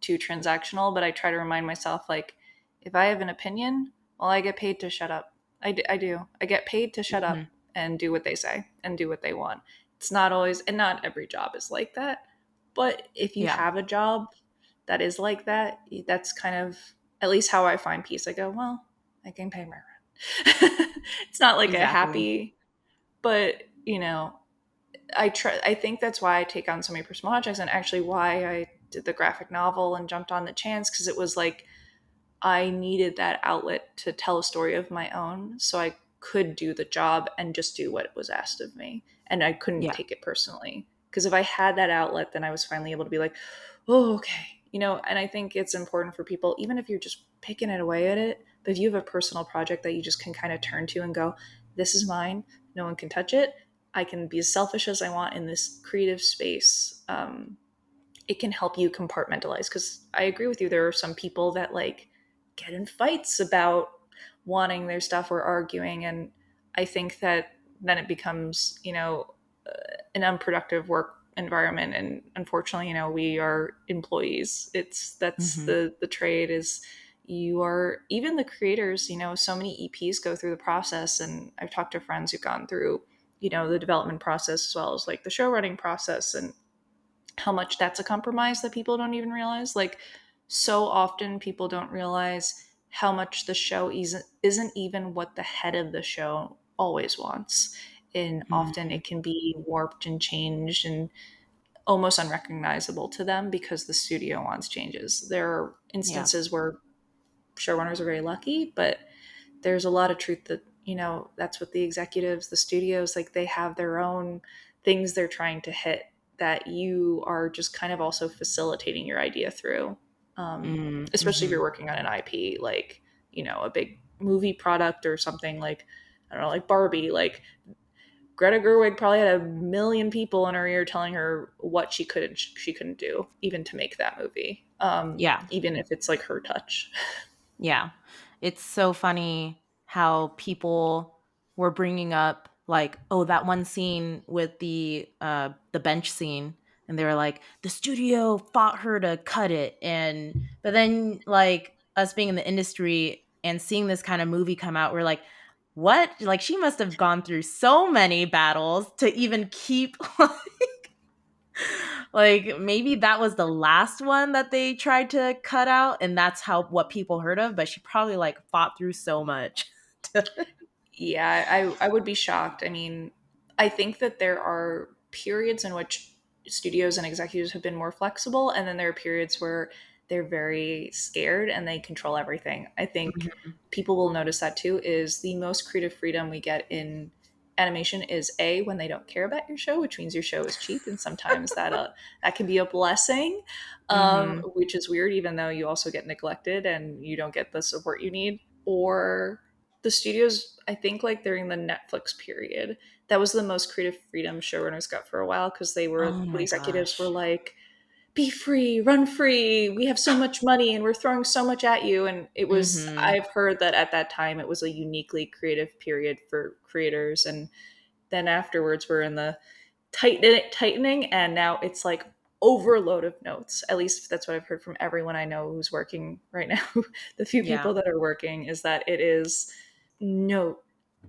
too transactional, but I try to remind myself like, if I have an opinion, well, I get paid to shut up. I do. I get paid to shut up mhm, and do what they say and do what they want. It's not always, and not every job is like that. But if you yeah, have a job that is like that, that's kind of at least how I find peace. I go, well, I can pay my it's not like a exactly. happy, but I think that's why I take on so many personal projects, and actually why I did the graphic novel and jumped on the chance, because it was like I needed that outlet to tell a story of my own so I could do the job and just do what was asked of me. And I couldn't Yeah. take it personally. Because if I had that outlet, then I was finally able to be like, oh, okay. And I think it's important for people, even if you're just picking it away at it, but if you have a personal project that you just can kind of turn to and go, this is mine, no one can touch it. I can be as selfish as I want in this creative space. It can help you compartmentalize, because I agree with you, there are some people that like get in fights about wanting their stuff or arguing, and I think that then it becomes an unproductive work environment. And unfortunately, we are employees. That's Mhm. the trade is, you are, even the creators, so many EPs go through the process, and I've talked to friends who've gone through the development process as well as like the show running process, and how much that's a compromise that people don't even realize. Like, so often people don't realize how much the show isn't even what the head of the show always wants. And often Mhm. it can be warped and changed and almost unrecognizable to them because the studio wants changes. There are Yeah. instances where showrunners are very lucky, but there's a lot of truth that that's what the executives, the studios, like they have their own things they're trying to hit that you are just kind of also facilitating your idea through. Especially if Mm-hmm. you're working on an IP, like, a big movie product or something like, I don't know, like Barbie, like Greta Gerwig probably had a million people in her ear telling her what she couldn't do, even to make that movie. Yeah. Even if it's like her touch. Yeah. It's so funny how people were bringing up like, oh, that one scene with the bench scene, and they were like, the studio fought her to cut it, and but then like us being in the industry and seeing this kind of movie come out, we're like, what? Like she must have gone through so many battles to even keep like maybe that was the last one that they tried to cut out and that's how what people heard of, but she probably like fought through so much. Yeah, I would be shocked. I mean, I think that there are periods in which studios and executives have been more flexible, and then there are periods where they're very scared and they control everything. I think Mhm. people will notice that too, is the most creative freedom we get in animation is A, when they don't care about your show, which means your show is cheap, and sometimes that can be a blessing, Mhm. which is weird, even though you also get neglected and you don't get the support you need. Or the studios, I think, like during the Netflix period, that was the most creative freedom showrunners got for a while, because Oh the my executives were gosh. like, be free, run free, we have so much money and we're throwing so much at you. And Mhm. I've heard that at that time it was a uniquely creative period for creators. And then afterwards we're in the tightening, and now it's like overload of notes. At least that's what I've heard from everyone I know who's working right now. The few Yeah. people that are working, is that it is note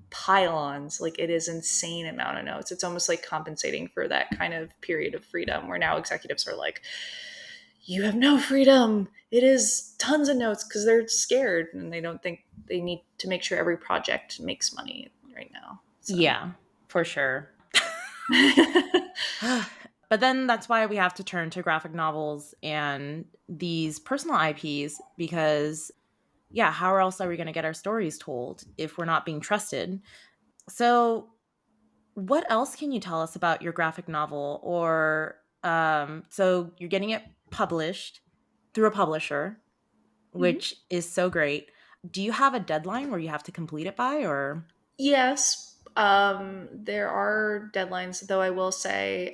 pylons. Like, it is insane amount of notes. It's almost like compensating for that kind of period of freedom where now executives are like, you have no freedom, it is tons of notes, because they're scared and they don't think they need to make sure every project makes money right now. So Yeah, for sure. But then that's why we have to turn to graphic novels and these personal IPs because yeah, how else are we going to get our stories told if we're not being trusted? So what else can you tell us about your graphic novel? Or so you're getting it published through a publisher, Mhm. which is so great. Do you have a deadline where you have to complete it by? Or Yes, there are deadlines, though I will say,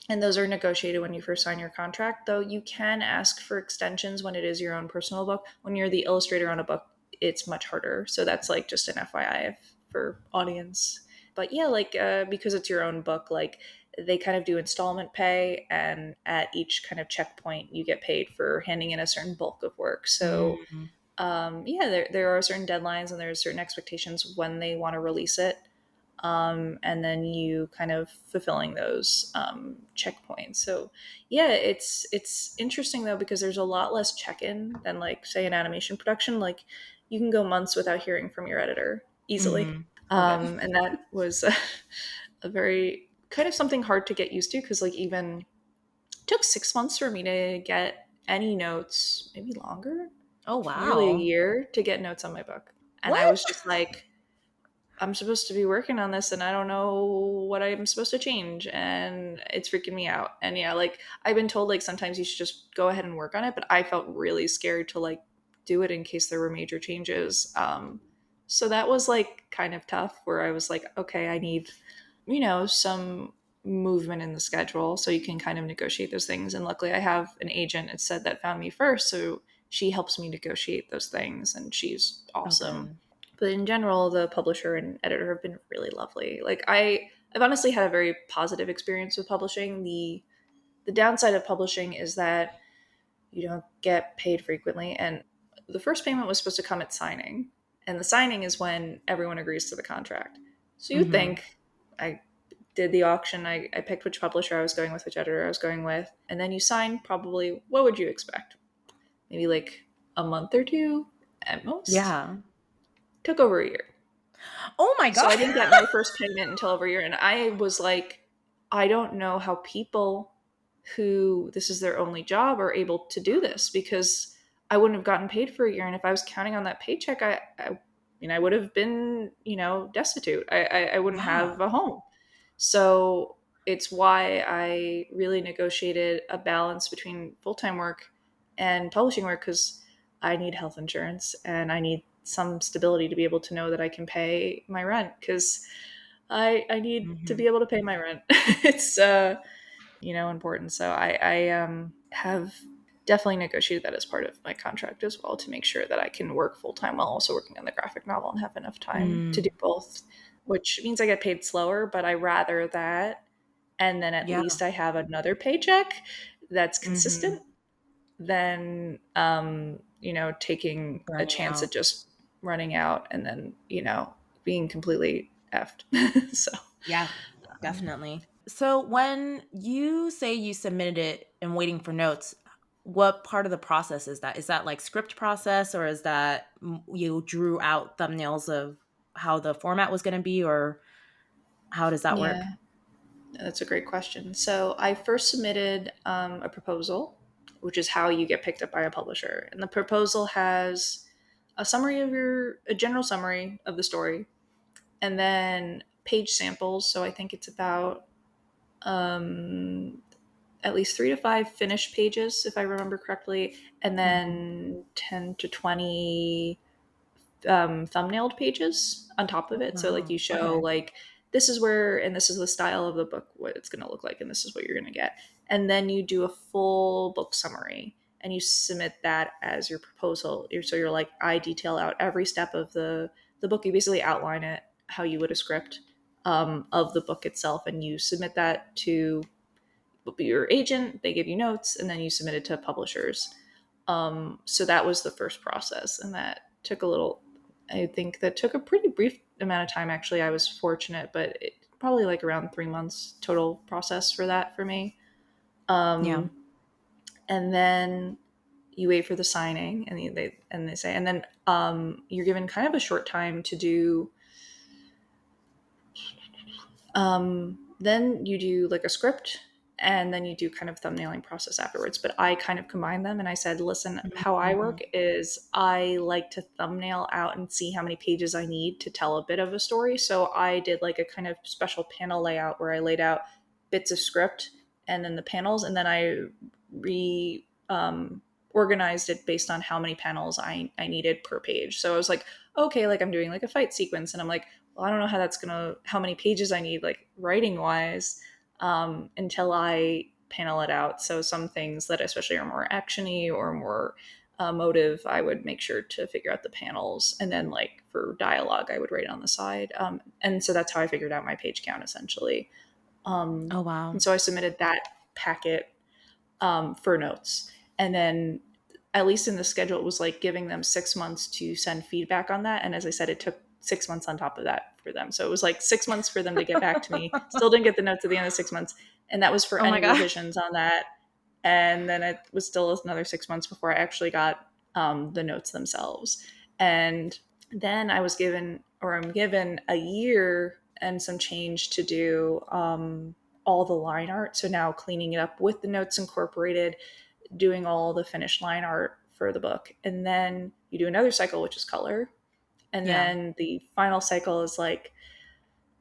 and those are negotiated when you first sign your contract. Though you can ask for extensions when it is your own personal book. When you're the illustrator on a book, it's much harder. So that's like just an FYI for audience. But yeah, like because it's your own book, like they kind of do installment pay, and at each kind of checkpoint, you get paid for handing in a certain bulk of work. So mm, yeah, there are certain deadlines and there's certain expectations when they want to release it, and then you kind of fulfilling those checkpoints. So yeah, it's interesting though, because there's a lot less check-in than, like, say, an animation production. Like, you can go months without hearing from your editor easily, okay. and that was a very kind of something hard to get used to, because like even it took 6 months for me to get any notes, maybe longer, Oh nearly a wow. year to get notes on my book. And I What? was just like, I'm supposed to be working on this and I don't know what I'm supposed to change, and it's freaking me out. And yeah, like I've been told like sometimes you should just go ahead and work on it, but I felt really scared to like do it in case there were major changes. So that was like kind of tough, where I was like, okay, I need, some movement in the schedule so you can kind of negotiate those things. And luckily I have an agent, it said, that found me first, so she helps me negotiate those things, and she's Oh awesome. good. But in general, the publisher and editor have been really lovely. Like I've honestly had a very positive experience with publishing. The downside of publishing is that you don't get paid frequently, and the first payment was supposed to come at signing, and the signing is when everyone agrees to the contract. So you Mhm. think, I did the auction, I picked which publisher I was going with, which editor I was going with, and then you sign, probably, what would you expect? Maybe like a month or two at most. Yeah. Took over a year. Oh my So god. I didn't get my first payment until over a year. And I was like, I don't know how people who this is their only job are able to do this, because I wouldn't have gotten paid for a year. And if I was counting on that paycheck, I I would have been, destitute. I wouldn't Yeah. have a home. So it's why I really negotiated a balance between full time work and publishing work, because I need health insurance and I need some stability to be able to know that I can pay my rent, because I need to Hmm. be able to pay my rent. It's important. So I have definitely negotiated that as part of my contract as well, to make sure that I can work full time while also working on the graphic novel and have enough time to do Mm. both, which means I get paid slower, but I rather that. And then at Yeah. least I have another paycheck that's Hmm. consistent than, taking a Burning chance at out. just running out and then, being completely effed. So, Yeah, um, definitely. So when you say you submitted it and waiting for notes, what part of the process is that? Is that like script process, or is that you drew out thumbnails of how the format was going to be, or how does that work? yeah. That's a great question. So I first submitted a proposal, which is how you get picked up by a publisher. And the proposal has a general summary of the story, and then page samples. So I think it's about um, at least 3 to 5 finished pages, if I remember correctly, and Hmm. then 10 to 20 thumbnailed pages on top of Oh, it. So like wow. you show Okay. like this is where and this is the style of the book, what it's going to look like, and this is what you're going to get. And then you do a full book summary and you submit that as your proposal. So you're like, I detail out every step of the book. You basically outline it how you would a script of the book itself, and you submit that to your agent. They give you notes, and then you submit it to publishers. So that was the first process, and that took a little. I think that took a pretty brief amount of time. Actually, I was fortunate, but probably like around 3 months total process for that for me. Yeah. Um, and then you wait for the signing, and they say, and then you're given kind of a short time to do. Then you do like a script, and then you do kind of thumbnailing process afterwards. But I kind of combined them, and I said, listen, how I Mhm. work is I like to thumbnail out and see how many pages I need to tell a bit of a story. So I did like a kind of special panel layout where I laid out bits of script and then the panels, and then I re organized it based on how many panels I needed per page. So I was like, okay, like I'm doing like a fight sequence, and I'm like, well, I don't know how many pages I need, like writing wise, until I panel it out. So some things that especially are more actiony or more motive, I would make sure to figure out the panels. And then like for dialogue, I would write on the side. And so that's how I figured out my page count essentially. Oh, wow. And so I submitted that packet for notes. And then, at least in the schedule, it was like giving them 6 months to send feedback on that. And as I said, it took 6 months on top of that for them. So it was like 6 months for them to get back to me. Still didn't get the notes at the end of 6 months. And that was for Oh my any god. revisions on that. And then it was still another 6 months before I actually got the notes themselves. And then I'm given a year and some change to do all the line art. So now cleaning it up with the notes incorporated, doing all the finished line art for the book. And then you do another cycle, which is color. And Yeah. then the final cycle is like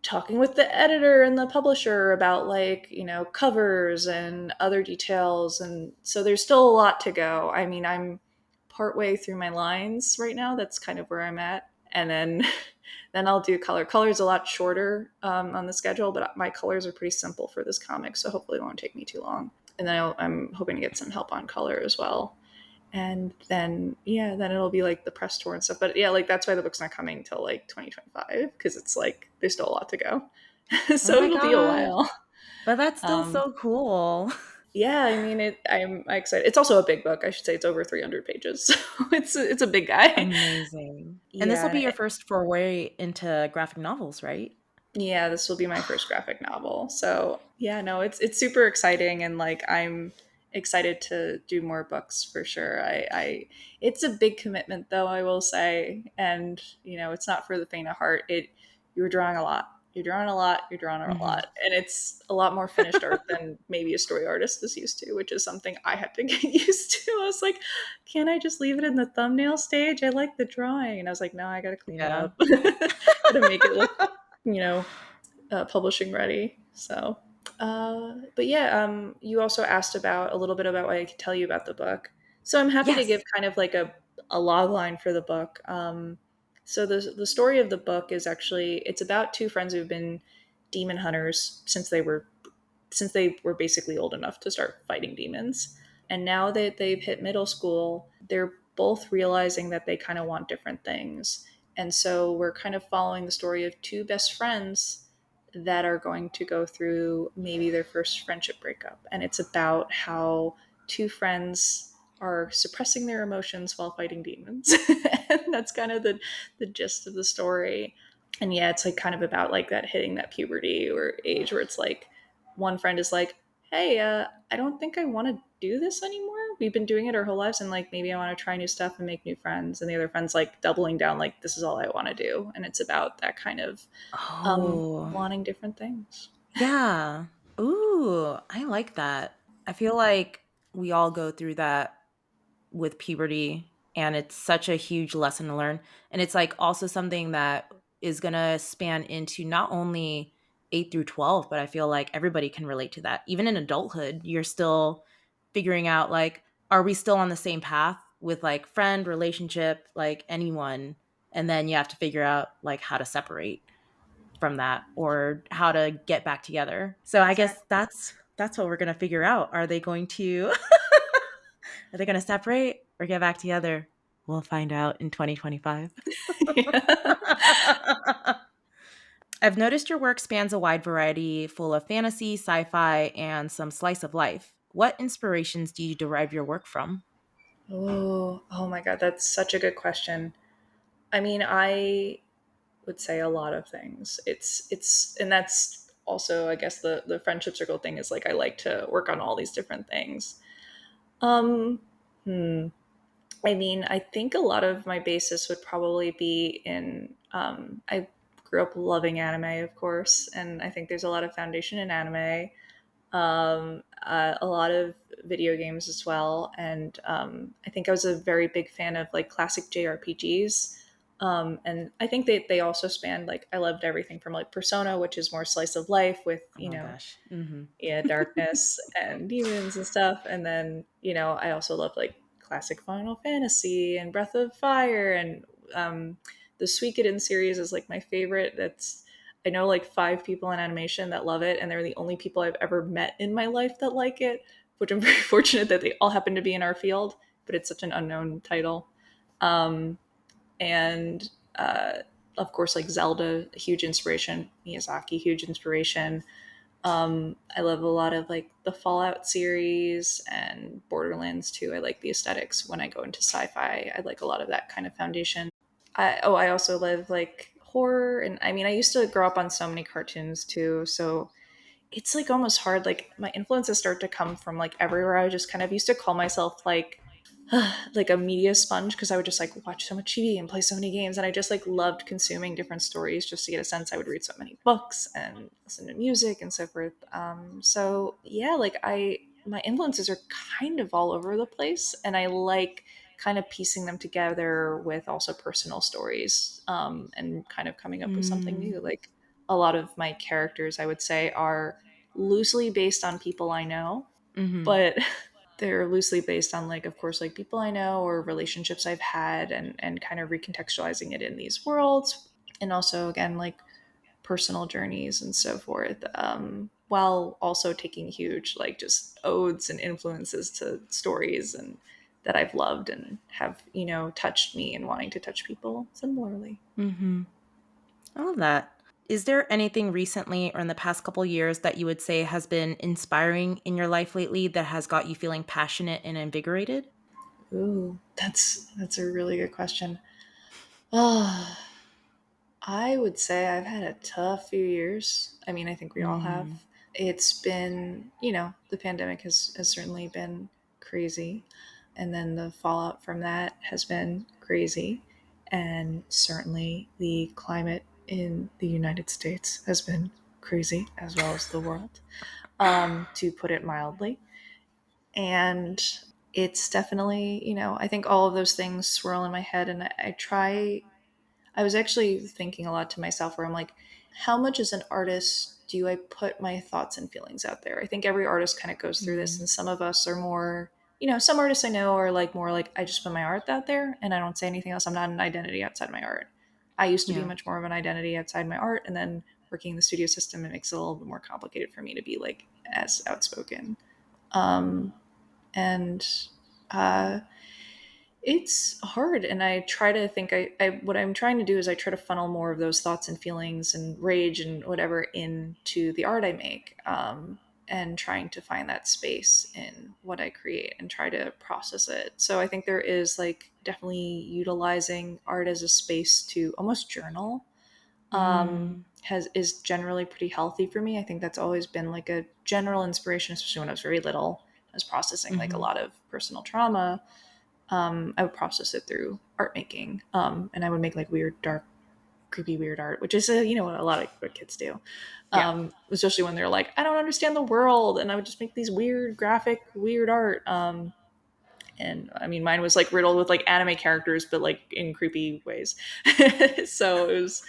talking with the editor and the publisher about like, covers and other details. And so there's still a lot to go. I mean, I'm partway through my lines right now. That's kind of where I'm at. And then then I'll do color. Color is a lot shorter on the schedule, but my colors are pretty simple for this comic, so hopefully it won't take me too long. And then I'm hoping to get some help on color as well. And then yeah, then it'll be like the press tour and stuff. But yeah, like that's why the book's not coming till like 2025, because it's like there's still a lot to go. Oh So my it'll be a gosh. while. But that's still Um, so cool. yeah, I mean it. I'm excited. It's also a big book. I should say it's over 300 pages, so it's a big guy. Amazing. And this will be Yeah, your first foray into graphic novels, right? yeah. This will be my first graphic novel. So yeah, no, it's super exciting, and like I'm excited to do more books for sure. I it's a big commitment though, I will say, and it's not for the faint of heart. You're drawing a lot, you're drawing a lot, you're drawing a Hmm. lot. And it's a lot more finished art than maybe a story artist is used to, which is something I had to get used to. I was like, can't I just leave it in the thumbnail stage? I like the drawing. And I was like, no, I got to clean it Yeah. up. Got to make it look, you know, publishing ready. So, but yeah, you also asked about a little bit about what I could tell you about the book. So I'm happy to give Yes. kind of like a log line for the book. So the story of the book is actually it's about two friends who've been demon hunters since they were basically old enough to start fighting demons. And now that they've hit middle school, they're both realizing that they kind of want different things. And so we're kind of following the story of two best friends that are going to go through maybe their first friendship breakup. And it's about how two friends are suppressing their emotions while fighting demons. And that's kind of the gist of the story. And yeah, it's like kind of about like that hitting that puberty or age where it's like one friend is like, hey, I don't think I want to do this anymore. We've been doing it our whole lives, and like maybe I want to try new stuff and make new friends. And the other friend's like doubling down, like this is all I want to do. And it's about that kind of Oh, wanting different things. yeah. Ooh, I like that. I feel like we all go through that with puberty, and it's such a huge lesson to learn. And it's like also something that is going to span into not only 8 through 12, but I feel like everybody can relate to that. Even in adulthood, you're still figuring out like are we still on the same path with like friend, relationship, like anyone, and then you have to figure out like how to separate from that or how to get back together. So I guess Exactly. that's what we're going to figure out. Are they going to separate or get back together? We'll find out in 2025. Yeah. I've noticed your work spans a wide variety full of fantasy, sci fi, and some slice of life. What inspirations do you derive your work from? Oh my God, that's such a good question. I mean, I would say a lot of things. And that's also, I guess, the friendship circle thing is like I like to work on all these different things. Um, hmm. I mean, I think a lot of my basis would probably be in. I grew up loving anime, of course, and I think there's a lot of foundation in anime. A lot of video games as well, and I think I was a very big fan of like classic JRPGs. And I think they also spanned like I loved everything from like Persona, which is more slice of life with Oh gosh. Hmm. yeah, darkness and demons and stuff. And then, I also love like classic Final Fantasy and Breath of Fire and the Suikoden series is like my favorite. I know like five people in animation that love it, and they're the only people I've ever met in my life that like it, which I'm very fortunate that they all happen to be in our field, but it's such an unknown title. Um, and of course, like Zelda, a huge inspiration. Miyazaki, huge inspiration. I love a lot of like the Fallout series and Borderlands too. I like the aesthetics when I go into sci-fi. I like a lot of that kind of foundation. I also love like horror, and I mean I used to grow up on so many cartoons too, so it's like almost hard. Like my influences start to come from like everywhere. I just kind of used to call myself like like a media sponge because I would just like watch so much TV and play so many games, and I just like loved consuming different stories just to get a sense. I would read so many books and listen to music and so forth. So yeah, like I my influences are kind of all over the place, and I like kind of piecing them together with also personal stories and kind of coming up with something Mm, new. Like a lot of my characters, I would say, are loosely based on people I know, hmm. but they're loosely based on like of course like people I know or relationships I've had and kind of recontextualizing it in these worlds and also again like personal journeys and so forth while also taking huge like just odes and influences to stories and that I've loved and have touched me and wanting to touch people similarly. Hmm. I love that. Is there anything recently or in the past couple years that you would say has been inspiring in your life lately that has got you feeling passionate and invigorated? Ooh, that's a really good question. Oh, I would say I've had a tough few years. I mean, I think we all have. Mm, It's been, the pandemic has certainly been crazy. And then the fallout from that has been crazy. And certainly the climate in the United States has been crazy, as well as the world, to put it mildly. And it's definitely, I think all of those things swirl in my head, and I try. I was actually thinking a lot to myself where I'm like, how much as an artist do I put my thoughts and feelings out there? I think every artist kind of goes through this, Mm, and some of us are more, some artists I know are like more like, I just put my art out there and I don't say anything else. I'm not an identity outside my art. I used to be yeah. much more of an identity outside my art, and then working in the studio system, it makes it a little bit more complicated for me to be like as outspoken. And uh, it's hard, and I try to think. What I'm trying to do is I try to funnel more of those thoughts and feelings and rage and whatever into the art I make, and trying to find that space in what I create and try to process it. So I think there is like definitely utilizing art as a space to almost journal, Mm, has is generally pretty healthy for me. I think that's always been like a general inspiration, especially when I was very little. I was processing like a hmm. lot of personal trauma. I would process it through art making, and I would make like weird, dark, creepy, weird art, which is a lot of what kids do, Yeah. especially when they're like, I don't understand the world, and I would just make these weird, graphic, weird art. And I mean, mine was like riddled with like anime characters, but like in creepy ways. So it was,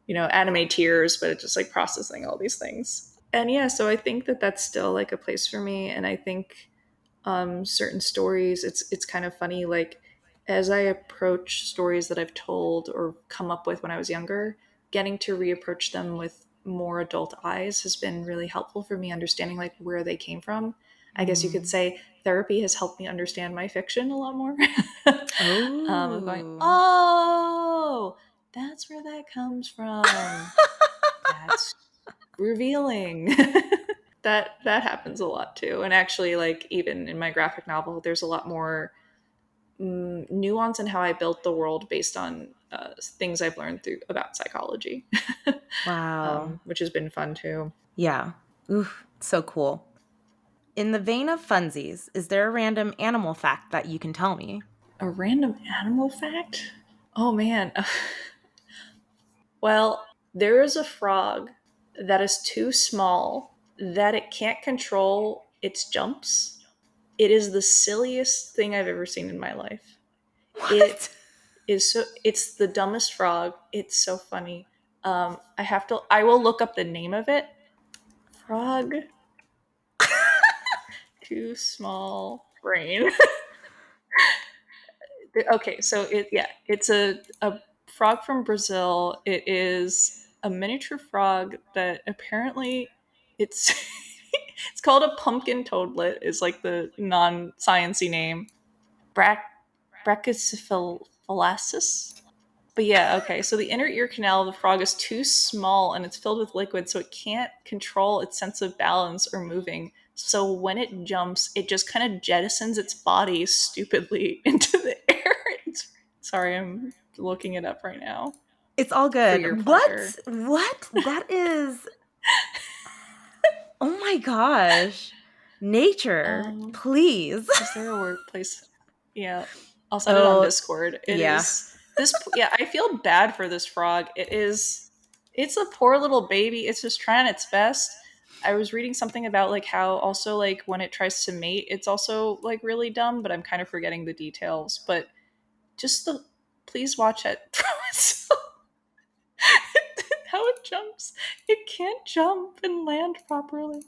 anime tears, but it's just like processing all these things. And yeah, so I think that that's still like a place for me, and I think certain stories, it's kind of funny, like as I approach stories that I've told or come up with when I was younger, getting to reapproach them with more adult eyes has been really helpful for me understanding like where they came from. I guess you could Mm. say therapy has helped me understand my fiction a lot more. I'm going, Oh. oh, that's where that comes from. That's revealing. That happens a lot too, and actually like even in my graphic novel there's a lot more nuance in how I built the world based on things I've learned through about psychology. Wow. Which has been fun too. Yeah. Oof, so cool. In the vein of funsies, is there a random animal fact that you can tell me? A random animal fact, oh man. Well, there is a frog that is too small that it can't control its jumps. It is the silliest thing I've ever seen in my life. What? It it's the dumbest frog. It's so funny. I will look up the name of it. Frog, too small brain. Okay, so it's a frog from Brazil. It is a miniature frog that apparently it's it's called a pumpkin toadlet is like the non-sciency name. Brac Brachycephalasus. But yeah, okay. So the inner ear canal of the frog is too small and it's filled with liquid, so it can't control its sense of balance or moving. So when it jumps, it just kind of jettisons its body stupidly into the air. Sorry, I'm looking it up right now It's all for your good. pleasure. What? What? That is. Oh my gosh. Nature, Um, please. is there a workplace? Yeah, I'll send it on Oh, Discord. It yeah. is this. Yeah, I feel bad for this frog. It is. It's a poor little baby. It's just trying its best. I was reading something about like how also like when it tries to mate, it's also like really dumb. But I'm kind of forgetting the details. But just the please watch it. How it jumps. It can't jump and land properly.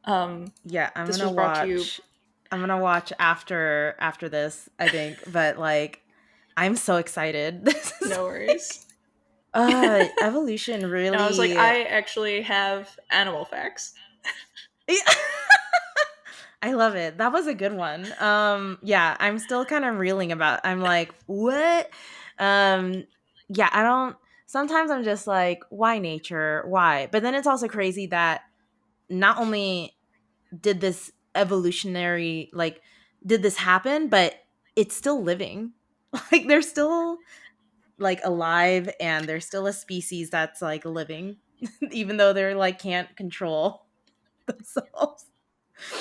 Um, Yeah, I'm this gonna was brought to you. watch. I'm gonna watch after this, I think. But like, I'm so excited. This is No like worries. evolution And I was like, really. I actually have animal facts. I love it. That was a good one. Yeah, I'm still kind of reeling about. I'm like, what? Um, yeah, I don't. Sometimes I'm just like, why nature? Why? But then it's also crazy that not only did this evolutionary like did this happen, but it's still living. Like they're still like alive and there's still a species that's like living even though they're like can't control themselves.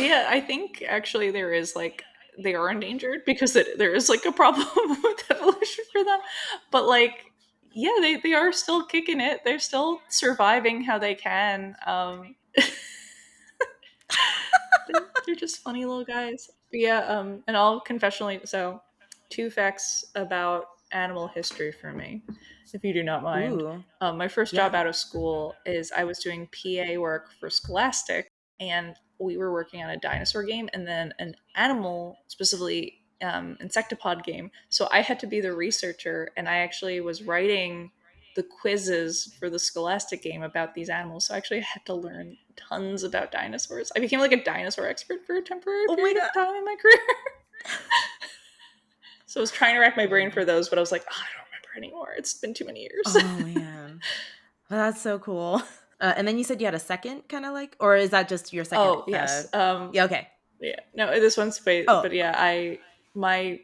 Yeah, I think actually there is like they are endangered because there is like a problem with evolution for them. But like yeah, they are still kicking it. They're still surviving how they can. They're just funny little guys. But yeah, and I'll confessionally, so 2 facts about animal history for me, if you do not mind. Ooh, My first job yeah. out of school is I was doing PA work for Scholastic, and we were working on a dinosaur game and then an animal, specifically insectopod game. So I had to be the researcher, and I actually was writing the quizzes for the Scholastic game about these animals. So I actually had to learn tons about dinosaurs. I became like a dinosaur expert for a temporary Oh my period god. of time in my career. So I was trying to rack my brain for those, but I was like, oh, I don't remember anymore. It's been too many years. Oh man. That's so cool. And then you said you had a second kind of like, or is that just your second? Oh yes. Yeah, okay. Yeah. No, this one's but Oh, yeah, my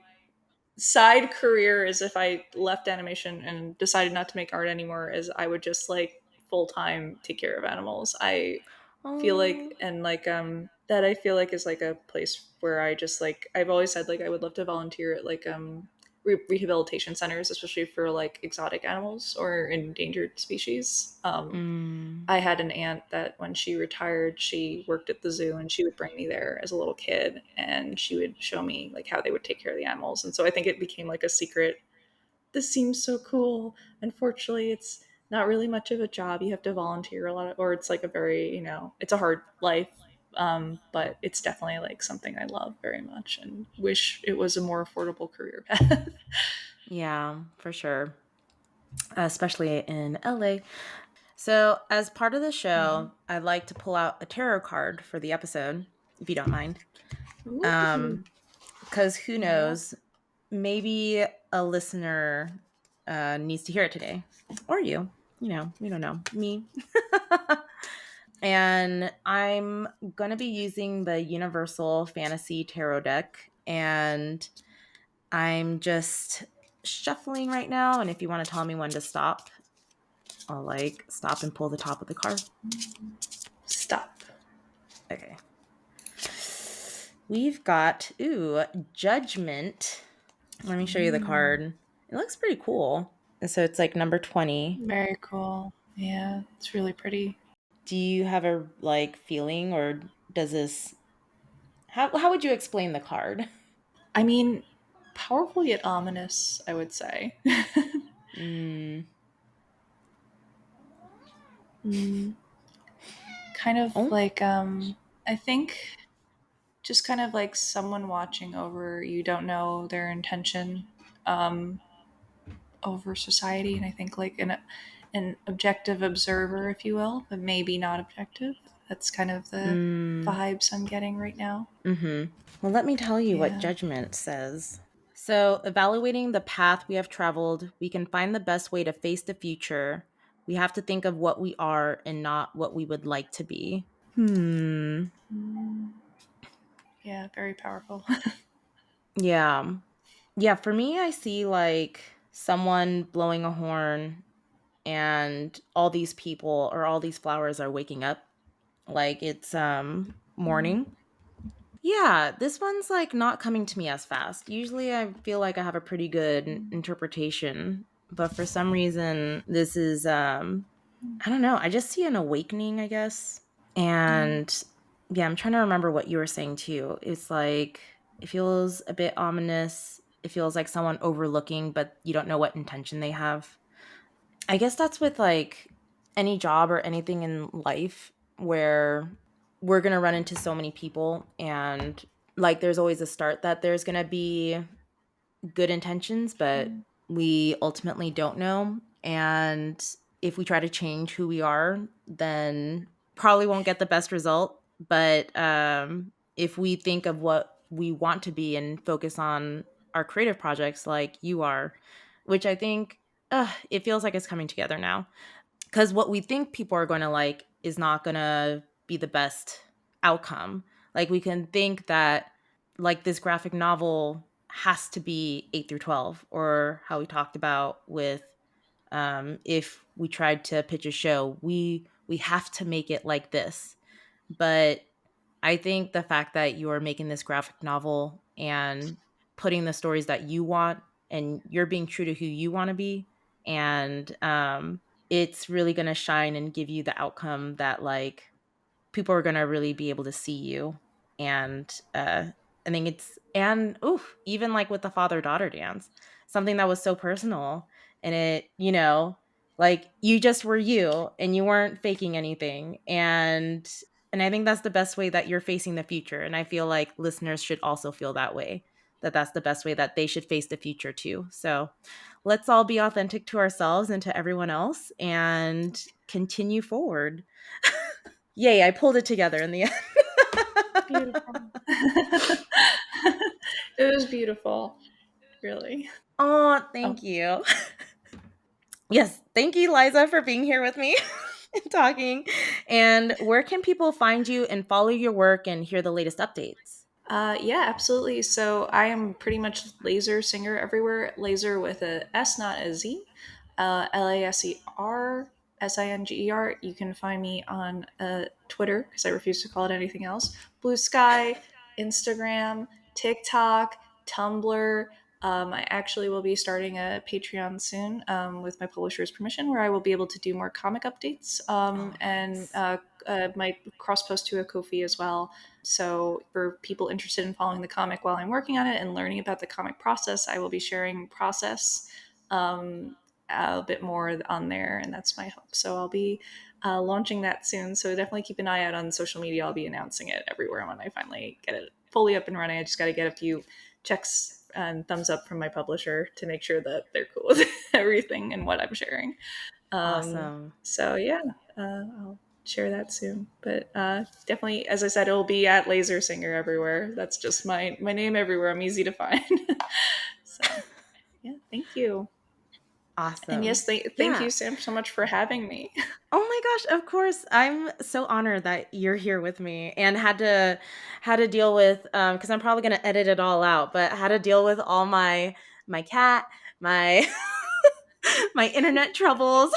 side career is if I left animation and decided not to make art anymore, is I would just like full time take care of animals. I feel oh, like and like that I feel like is like a place where I just like I've always said like I would love to volunteer at like rehabilitation centers, especially for like exotic animals or endangered species. mm, I had an aunt that when she retired, she worked at the zoo and she would bring me there as a little kid and she would show me like how they would take care of the animals. And so I think it became like a secret. This seems so cool. Unfortunately, it's not really much of a job. You have to volunteer a lot, or it's like a very, it's a hard life. But it's definitely like something I love very much and wish it was a more affordable career path. yeah, for sure. Especially in LA. So, as part of the show, I'd like to pull out a tarot card for the episode, if you don't mind. Ooh, Because who yeah. knows, maybe a listener needs to hear it today. Or you. We don't know. Me. And I'm going to be using the Universal Fantasy Tarot deck. And I'm just shuffling right now. And if you want to tell me when to stop, I'll like stop and pull the top of the card. Stop. Okay. We've got, Judgment. Let me show you the Mm. card. It looks pretty cool. And so it's like number 20. Very cool. Yeah, it's really pretty. Do you have a like feeling, or does this how would you explain the card? I mean, powerful yet ominous, I would say. Mm. Mm, kind of Oh. like, I think just kind of like someone watching over, you don't know their intention um, over society. And I think like an objective observer, if you will, but maybe not objective. That's kind of the Mm. vibes I'm getting right now. Mhm. Well, let me tell you what Yeah. Judgment says. So, evaluating the path we have traveled, we can find the best way to face the future. We have to think of what we are and not what we would like to be. Hmm. Mm, yeah, very powerful. Yeah. Yeah, for me, I see like someone blowing a horn and all these people or all these flowers are waking up like it's morning. Yeah, this one's like not coming to me as fast. Usually I feel like I have a pretty good interpretation, but for some reason this is I don't know, I just see an awakening, I guess. Yeah. And yeah, I'm trying to remember what you were saying too. It's like it feels a bit ominous. It feels like someone overlooking, but you don't know what intention they have. I guess that's with like any job or anything in life where we're going to run into so many people, and like there's always a start that there's going to be good intentions, but Mm, we ultimately don't know. And if we try to change who we are, then probably won't get the best result. But if we think of what we want to be and focus on our creative projects like you are, which I think it feels like it's coming together now, because what we think people are going to like is not going to be the best outcome. Like we can think that like this graphic novel has to be 8 through 12, or how we talked about with if we tried to pitch a show, we have to make it like this. But I think the fact that you're making this graphic novel and putting the stories that you want, and you're being true to who you want to be, and it's really going to shine and give you the outcome that like people are going to really be able to see you. And I think it's, and oof, even like with the father daughter dance, something that was so personal, and it, you know, like you just were you and you weren't faking anything. And I think that's the best way that you're facing the future. And I feel like listeners should also feel that way, that that's the best way that they should face the future too. So let's all be authentic to ourselves and to everyone else and continue forward. Yay, I pulled it together in the end. Beautiful. It was beautiful, really. Oh, Oh, thank you. Yes, thank you, Liza, for being here with me and talking. And where can people find you and follow your work and hear the latest updates? yeah, absolutely. So I am pretty much Laser Singer everywhere. Laser with a S, not a Z. LASER SINGER. You can find me on Twitter because I refuse to call it anything else. Bluesky, Instagram, TikTok, Tumblr. I actually will be starting a Patreon soon with my publisher's permission, where I will be able to do more comic updates Oh, and nice. might cross post to a Ko-fi as well. So, for people interested in following the comic while I'm working on it and learning about the comic process, I will be sharing process um, a bit more on there, and that's my hope. So, I'll be launching that soon. So, definitely keep an eye out on social media. I'll be announcing it everywhere when I finally get it fully up and running. I just got to get a few checks and thumbs up from my publisher to make sure that they're cool with everything and what I'm sharing. Awesome. So yeah, I'll share that soon. But definitely, as I said, it'll be at Laser Singer everywhere. That's just my name everywhere. I'm easy to find. So yeah, thank you. And Awesome. yes, thank Yeah. you, Sam, so much for having me. Oh my gosh, of course. I'm so honored that you're here with me and had to deal with because I'm probably gonna edit it all out, but had to deal with all my cat, my my internet troubles.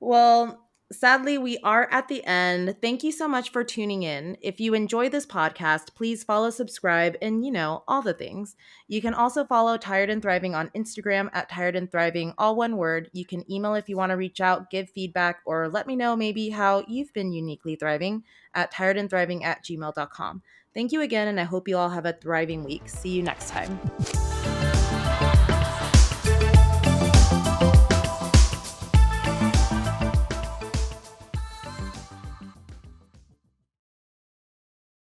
Well, sadly, we are at the end. Thank you so much for tuning in. If you enjoy this podcast, please follow, subscribe, and all the things. You can also follow Tired and Thriving on Instagram at Tired and Thriving, all one word. You can email if you want to reach out, give feedback, or let me know maybe how you've been uniquely thriving at tiredandthriving@gmail.com. Thank you again, and I hope you all have a thriving week. See you next time.